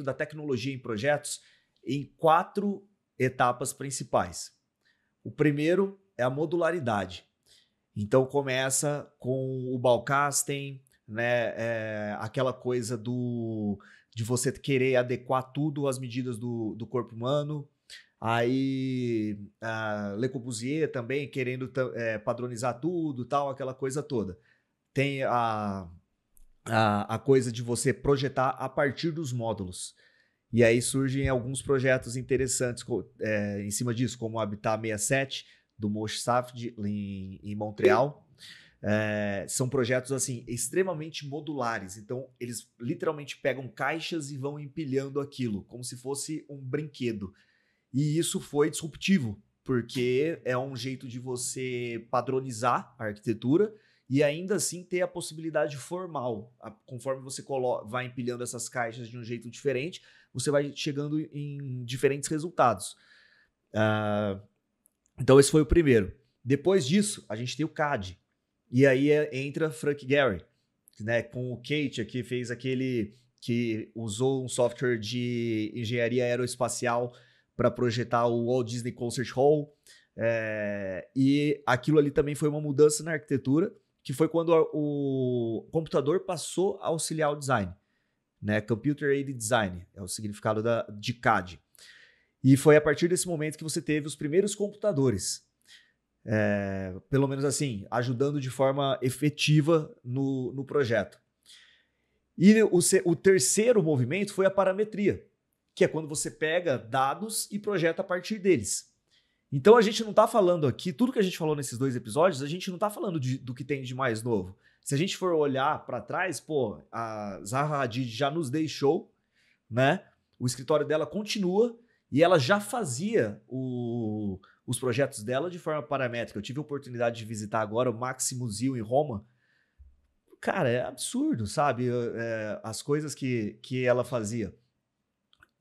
Speaker 1: da tecnologia em projetos em 4 etapas principais. O primeiro é a modularidade. Então começa com o Baukasten, né? Aquela coisa de você querer adequar tudo às medidas do corpo humano. Aí Le Corbusier também querendo padronizar tudo, tal, aquela coisa toda. Tem a coisa de você projetar a partir dos módulos. E aí surgem alguns projetos interessantes em cima disso, como o Habitat 67, do Moshe Safdie, em Montreal. São projetos assim extremamente modulares. Então, eles literalmente pegam caixas e vão empilhando aquilo, como se fosse um brinquedo. E isso foi disruptivo, porque é um jeito de você padronizar a arquitetura e ainda assim ter a possibilidade formal. Conforme você vai empilhando essas caixas de um jeito diferente, você vai chegando em diferentes resultados. Então esse foi o primeiro. Depois disso, a gente tem o CAD. E aí entra Frank Gehry, né, com o Kate, que fez que usou um software de engenharia aeroespacial para projetar o Walt Disney Concert Hall. E aquilo ali também foi uma mudança na arquitetura, que foi quando o computador passou a auxiliar o design, né? Computer Aided Design é o significado de CAD. E foi a partir desse momento que você teve os primeiros computadores, pelo menos assim, ajudando de forma efetiva no projeto. E o terceiro movimento foi a parametria, que é quando você pega dados e projeta a partir deles. Então a gente não está falando aqui, tudo que a gente falou nesses 2 episódios, a gente não está falando do que tem de mais novo. Se a gente for olhar para trás, pô, a Zaha Hadid já nos deixou, né? O escritório dela continua e ela já fazia os projetos dela de forma paramétrica. Eu tive a oportunidade de visitar agora o Maxi Museum em Roma. Cara, é absurdo, sabe? As coisas que ela fazia.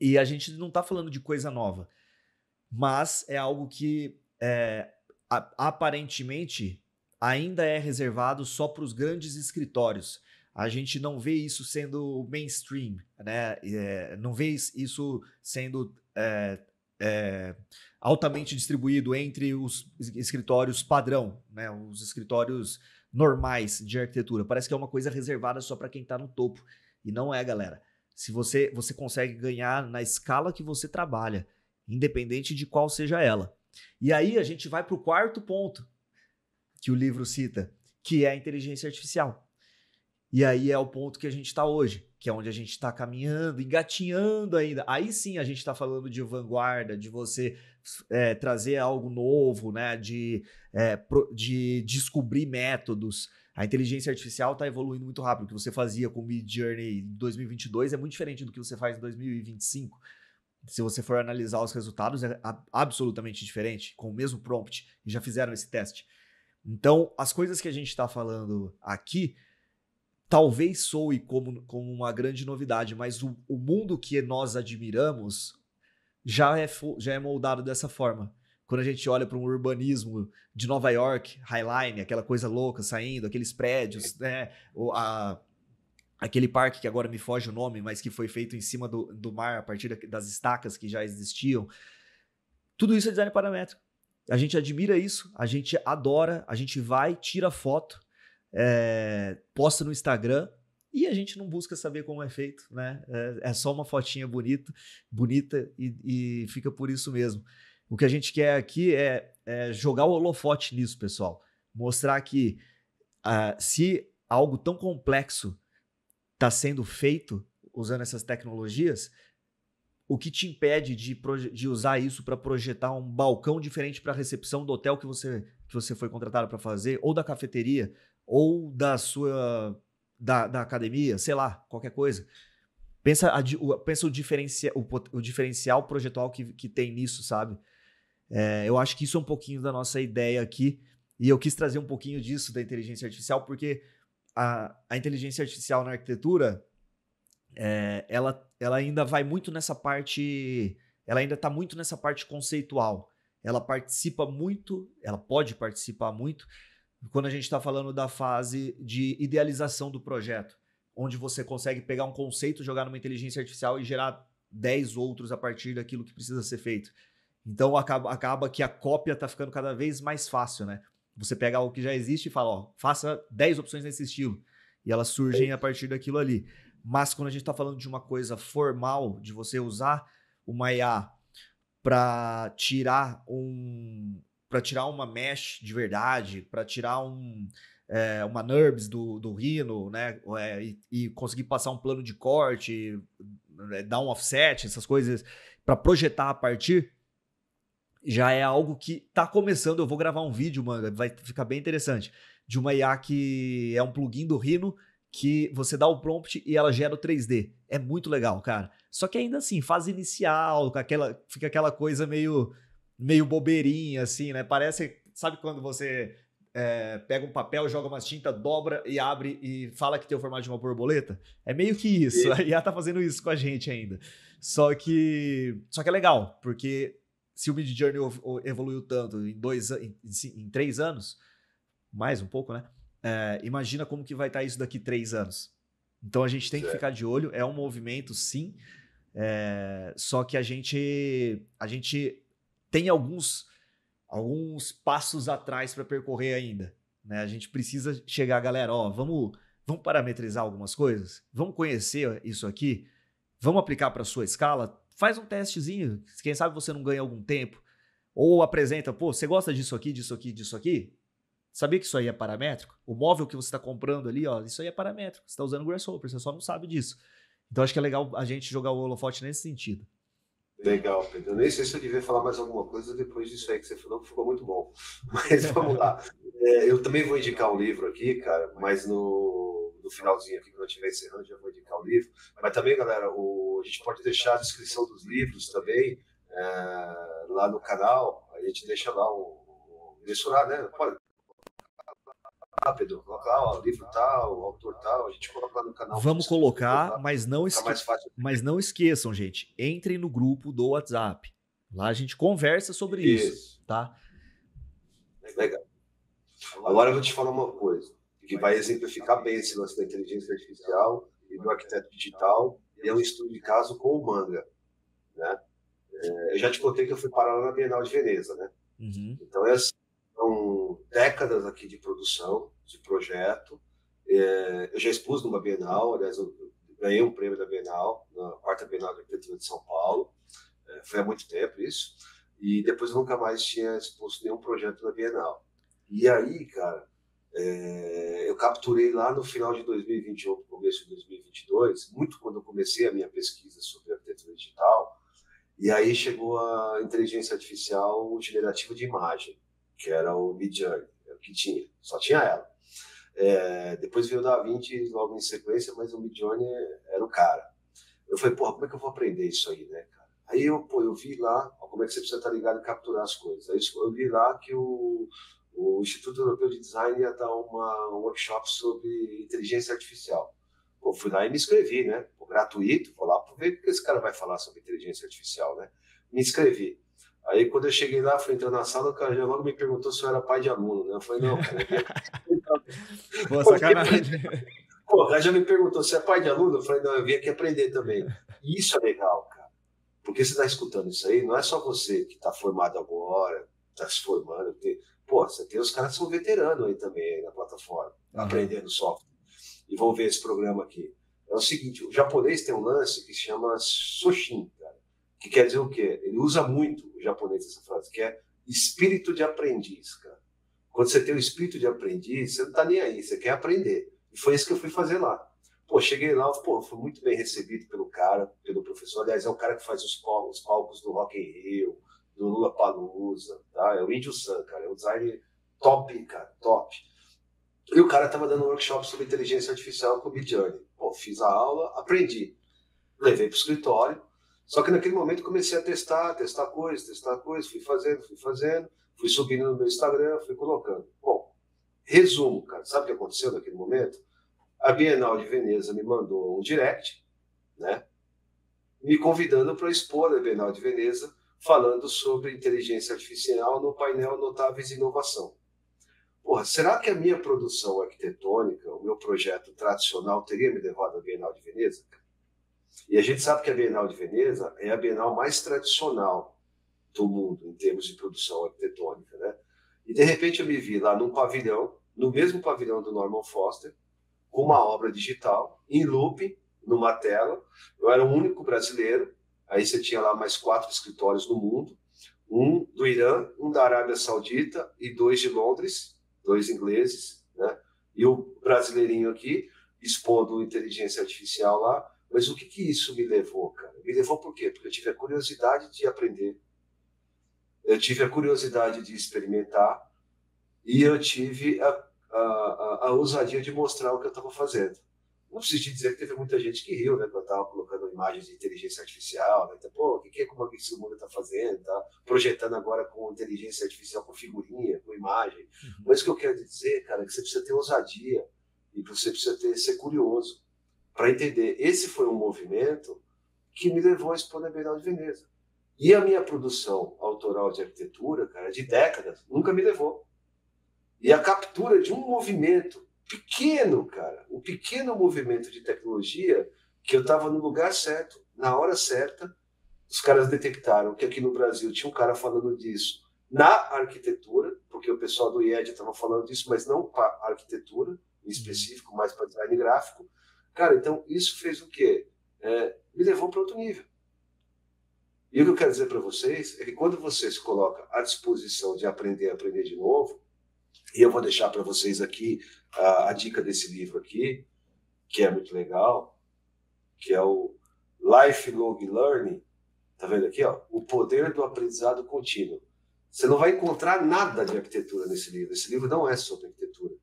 Speaker 1: E a gente não está falando de coisa nova. Mas é algo que aparentemente ainda é reservado só para os grandes escritórios. A gente não vê isso sendo mainstream, né? Não vê isso sendo altamente distribuído entre os escritórios padrão, né? Os escritórios normais de arquitetura. Parece que é uma coisa reservada só para quem está no topo. E não é, galera. Se você consegue ganhar na escala que você trabalha, independente de qual seja ela. E aí a gente vai para o 4º ponto que o livro cita, que é a inteligência artificial. E aí é o ponto que a gente está hoje, que é onde a gente está caminhando, engatinhando ainda. Aí sim a gente está falando de vanguarda, de você trazer algo novo, né? De descobrir métodos. A inteligência artificial está evoluindo muito rápido. O que você fazia com o Midjourney em 2022 é muito diferente do que você faz em 2025. Se você for analisar os resultados, é absolutamente diferente, com o mesmo prompt, e já fizeram esse teste. Então, as coisas que a gente está falando aqui, talvez soe como uma grande novidade, mas o mundo que nós admiramos já é moldado dessa forma. Quando a gente olha para um urbanismo de Nova York, Highline, aquela coisa louca saindo, aqueles prédios, né? Aquele parque que agora me foge o nome, mas que foi feito em cima do mar a partir das estacas que já existiam. Tudo isso é design paramétrico. A gente admira isso, a gente adora, a gente vai, tira foto, posta no Instagram e a gente não busca saber como é feito, né? É só uma fotinha bonita e fica por isso mesmo. O que a gente quer aqui é jogar o holofote nisso, pessoal. Mostrar que se algo tão complexo está sendo feito usando essas tecnologias, o que te impede de usar isso para projetar um balcão diferente para a recepção do hotel que você foi contratado para fazer, ou da cafeteria, ou da academia, sei lá, qualquer coisa. Pensa o diferencial projetual que tem nisso, sabe? Eu acho que isso é um pouquinho da nossa ideia aqui, e eu quis trazer um pouquinho disso da inteligência artificial, porque a inteligência artificial na arquitetura, ela ainda vai muito nessa parte, ela ainda está muito nessa parte conceitual. Ela pode participar muito quando a gente está falando da fase de idealização do projeto, onde você consegue pegar um conceito, jogar numa inteligência artificial e gerar 10 outros a partir daquilo que precisa ser feito. Então acaba que a cópia está ficando cada vez mais fácil, né? Você pega algo que já existe e fala, ó, faça 10 opções nesse estilo. E elas surgem a partir daquilo ali. Mas quando a gente está falando de uma coisa formal, de você usar uma IA para tirar uma mesh de verdade, para tirar uma NURBS do Rhino, né? E conseguir passar um plano de corte, dar um offset, essas coisas, para projetar a partir, já é algo que está começando. Eu vou gravar um vídeo, mano, vai ficar bem interessante, de uma IA que é um plugin do Rhino, que você dá o prompt e ela gera o 3D. É muito legal, cara. Só que ainda assim, fase inicial, fica aquela coisa meio bobeirinha, assim, né? Parece, sabe quando você pega um papel, joga umas tintas, dobra e abre e fala que tem o formato de uma borboleta? É meio que isso. A IA tá fazendo isso com a gente ainda. Só que é legal, porque se o Midjourney evoluiu tanto em 3 anos, mais um pouco, né? Imagina como que vai estar isso daqui 3 anos. Então a gente tem que ficar de olho. É um movimento, sim. Só que a gente tem alguns passos atrás para percorrer ainda, né? A gente precisa chegar, galera, ó, vamos parametrizar algumas coisas, vamos conhecer isso aqui, vamos aplicar para sua escala, faz um testezinho, quem sabe você não ganha algum tempo, ou apresenta, pô, você gosta disso aqui, disso aqui, disso aqui? Sabia que isso aí é paramétrico? O móvel que você está comprando ali, ó, isso aí é paramétrico, você está usando Grasshopper, você só não sabe disso. Então acho que é legal a gente jogar o holofote nesse sentido.
Speaker 2: Legal, Pedro. Eu nem sei se eu devia falar mais alguma coisa depois disso aí que você falou, que ficou muito bom. Mas vamos lá. Eu também vou indicar um livro aqui, cara, mas no finalzinho aqui, quando eu estiver encerrando, já vou indicar o livro. Mas também, galera, a gente pode deixar a descrição dos livros também lá no canal. A gente deixa lá mensurar, né? Pode. Pedro, coloca lá, o livro tal, o autor tal, a gente coloca lá no canal.
Speaker 1: Vamos colocar, mas não esqueçam, gente, entrem no grupo do WhatsApp. Lá a gente conversa sobre isso, tá?
Speaker 2: Legal. Agora eu vou te falar uma coisa, que vai exemplificar bem esse lance da inteligência artificial e do arquiteto digital, e é um estudo de caso com o Manga, né? Eu já te contei que eu fui parar lá na Bienal de Veneza, né?
Speaker 1: Uhum.
Speaker 2: Então, são décadas aqui de produção, de projeto. Eu já expus numa Bienal, aliás, eu ganhei um prêmio da Bienal, na 4ª Bienal de Arquitetura de São Paulo. Foi há muito tempo isso. E depois eu nunca mais tinha exposto nenhum projeto na Bienal. E aí, cara, eu capturei lá no final de 2021, começo de 2022, muito quando eu comecei a minha pesquisa sobre arquitetura digital. E aí chegou a inteligência artificial generativa de imagem, que era o Midjourney, que tinha, só tinha ela. Depois veio o DaVinci logo em sequência, mas o Midjourney era o cara. Eu falei, porra, como é que eu vou aprender isso aí, né, cara? Aí eu vi lá, ó, como é que você precisa estar ligado e capturar as coisas. Aí eu vi lá que o Instituto Europeu de Design ia dar um workshop sobre inteligência artificial. Pô, fui lá e me inscrevi, né? Pô, gratuito, vou lá para ver o que esse cara vai falar sobre inteligência artificial, né? Me inscrevi. Aí, quando eu cheguei lá, fui entrar na sala, o cara já logo me perguntou se eu era pai de aluno, né? Eu falei, não, cara.
Speaker 1: Pô, sacanagem.
Speaker 2: Pô, o cara já me perguntou se é pai de aluno. Eu falei, não, eu vim aqui aprender também. E isso é legal, cara. Porque você está escutando isso aí, não é só você que está formado agora, está se formando. Você tem os caras que são veteranos aí também aí na plataforma, aprendendo software. E vão ver esse programa aqui. É o seguinte, o japonês tem um lance que se chama Soshin, cara, que quer dizer o quê? Ele usa muito, o japonês, essa frase, que é espírito de aprendiz, cara. Quando você tem o espírito de aprendiz, você não está nem aí, você quer aprender. E foi isso que eu fui fazer lá. Pô, cheguei lá, pô, fui muito bem recebido pelo cara, pelo professor. Aliás, é o cara que faz os palcos do Rock in Rio, do Lollapalooza, tá? É o Índio Sun, cara. É um design top, cara, top. E o cara tava dando um workshop sobre inteligência artificial com o Midjourney. Pô, fiz a aula, aprendi. Levei pro escritório. Só que naquele momento comecei a testar coisas, fui fazendo, fui subindo no meu Instagram, fui colocando. Bom, resumo, cara. Sabe o que aconteceu naquele momento? A Bienal de Veneza me mandou um direct, né, me convidando para expor a Bienal de Veneza, falando sobre inteligência artificial no painel Notáveis e Inovação. Porra, será que a minha produção arquitetônica, o meu projeto tradicional, teria me levado à Bienal de Veneza? E a gente sabe que a Bienal de Veneza é a Bienal mais tradicional do mundo, em termos de produção arquitetônica, né? E, de repente, eu me vi lá num pavilhão, no mesmo pavilhão do Norman Foster, com uma obra digital, em looping, numa tela. Eu era o único brasileiro. Aí você tinha lá mais 4 escritórios no mundo. Um do Irã, um da Arábia Saudita e 2 de Londres, 2 ingleses, né? E o brasileirinho aqui, expondo inteligência artificial lá. Mas o que isso me levou, cara? Me levou por quê? Porque eu tive a curiosidade de aprender. Eu tive a curiosidade de experimentar. E eu tive a ousadia de mostrar o que eu estava fazendo. Não preciso te dizer que teve muita gente que riu, né, quando eu estava colocando imagens de inteligência artificial, né, então, pô, o que como que esse mundo está fazendo, tá projetando agora com inteligência artificial, com figurinha, com imagem. Uhum. Mas o que eu quero dizer, cara, é que você precisa ter ousadia e você precisa ser curioso para entender. Esse foi um movimento que me levou a expor na Bienal de Veneza. E a minha produção autoral de arquitetura, cara, de décadas, nunca me levou. E a captura de um movimento pequeno, cara, um pequeno movimento de tecnologia, que eu estava no lugar certo, na hora certa, os caras detectaram que aqui no Brasil tinha um cara falando disso na arquitetura, porque o pessoal do IED estava falando disso, mas não para arquitetura em específico, mas para design gráfico. Cara, então isso fez o quê? Me levou para outro nível. E o que eu quero dizer para vocês é que quando você se coloca à disposição de aprender de novo, e eu vou deixar para vocês aqui a dica desse livro aqui, que é muito legal, que é o Lifelong Learning. Tá vendo aqui, ó? O poder do aprendizado contínuo. Você não vai encontrar nada de arquitetura nesse livro. Esse livro não é sobre arquitetura.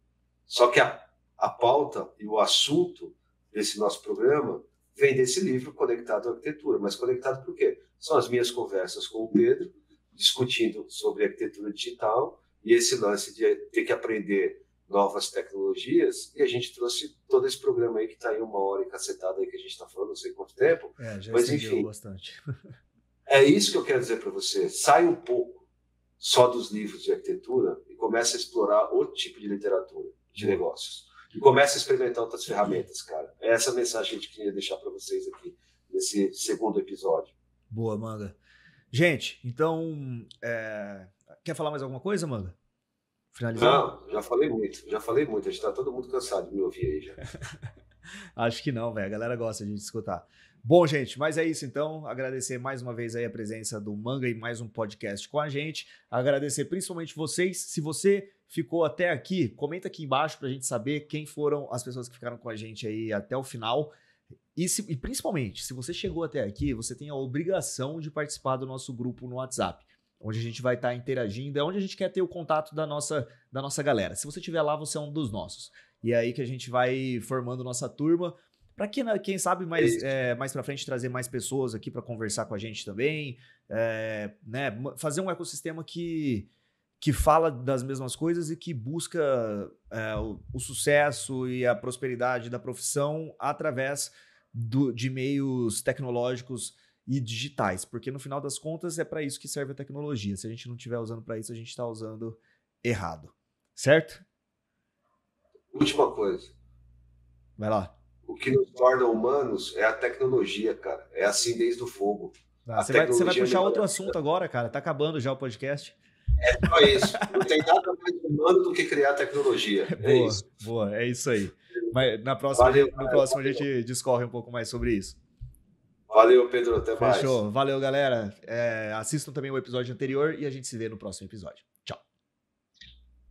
Speaker 2: Só que a pauta e o assunto desse nosso programa vem desse livro conectado à arquitetura. Mas conectado por quê? São as minhas conversas com o Pedro, discutindo sobre arquitetura digital, e esse lance de ter que aprender novas tecnologias, e a gente trouxe todo esse programa aí que está aí 1 hora e cacetada aí que a gente está falando, não sei quanto tempo,
Speaker 1: já
Speaker 2: mas enfim,
Speaker 1: bastante.
Speaker 2: É isso que eu quero dizer para você. Sai um pouco só dos livros de arquitetura e começa a explorar outro tipo de literatura, de negócios. E começa a experimentar outras ferramentas, cara. É essa mensagem que a gente queria deixar para vocês aqui, nesse segundo episódio.
Speaker 1: Boa, Manga. Gente, então, quer falar mais alguma coisa, Manga? Finalizar?
Speaker 2: Não, já falei muito. A gente tá todo mundo cansado de me ouvir aí já.
Speaker 1: Acho que não, velho. A galera gosta de escutar. Bom, gente, mas é isso então. Agradecer mais uma vez aí a presença do Manga em mais um podcast com a gente. Agradecer principalmente vocês. Se você ficou até aqui, comenta aqui embaixo pra gente saber quem foram as pessoas que ficaram com a gente aí até o final. E principalmente, se você chegou até aqui, você tem a obrigação de participar do nosso grupo no WhatsApp, onde a gente vai estar interagindo, é onde a gente quer ter o contato da nossa galera. Se você estiver lá, você é um dos nossos. E é aí que a gente vai formando nossa turma, para quem sabe mais para frente trazer mais pessoas aqui para conversar com a gente também, né, fazer um ecossistema que fala das mesmas coisas e que busca o sucesso e a prosperidade da profissão através de meios tecnológicos e digitais, porque no final das contas é para isso que serve a tecnologia. Se a gente não estiver usando para isso, a gente está usando errado. Certo?
Speaker 2: Última coisa.
Speaker 1: Vai lá.
Speaker 2: O que nos torna humanos é a tecnologia, cara. É assim desde o fogo.
Speaker 1: Você vai puxar outro assunto agora, cara. Tá acabando já o podcast.
Speaker 2: É só isso. Não tem nada mais humano do que criar tecnologia.
Speaker 1: Boa, isso. Boa, é isso aí. Mas no próximo a gente discorre um pouco mais sobre isso.
Speaker 2: Valeu, Pedro. Até mais.
Speaker 1: Fechou. Valeu, galera. Assistam também o episódio anterior e a gente se vê no próximo episódio. Tchau.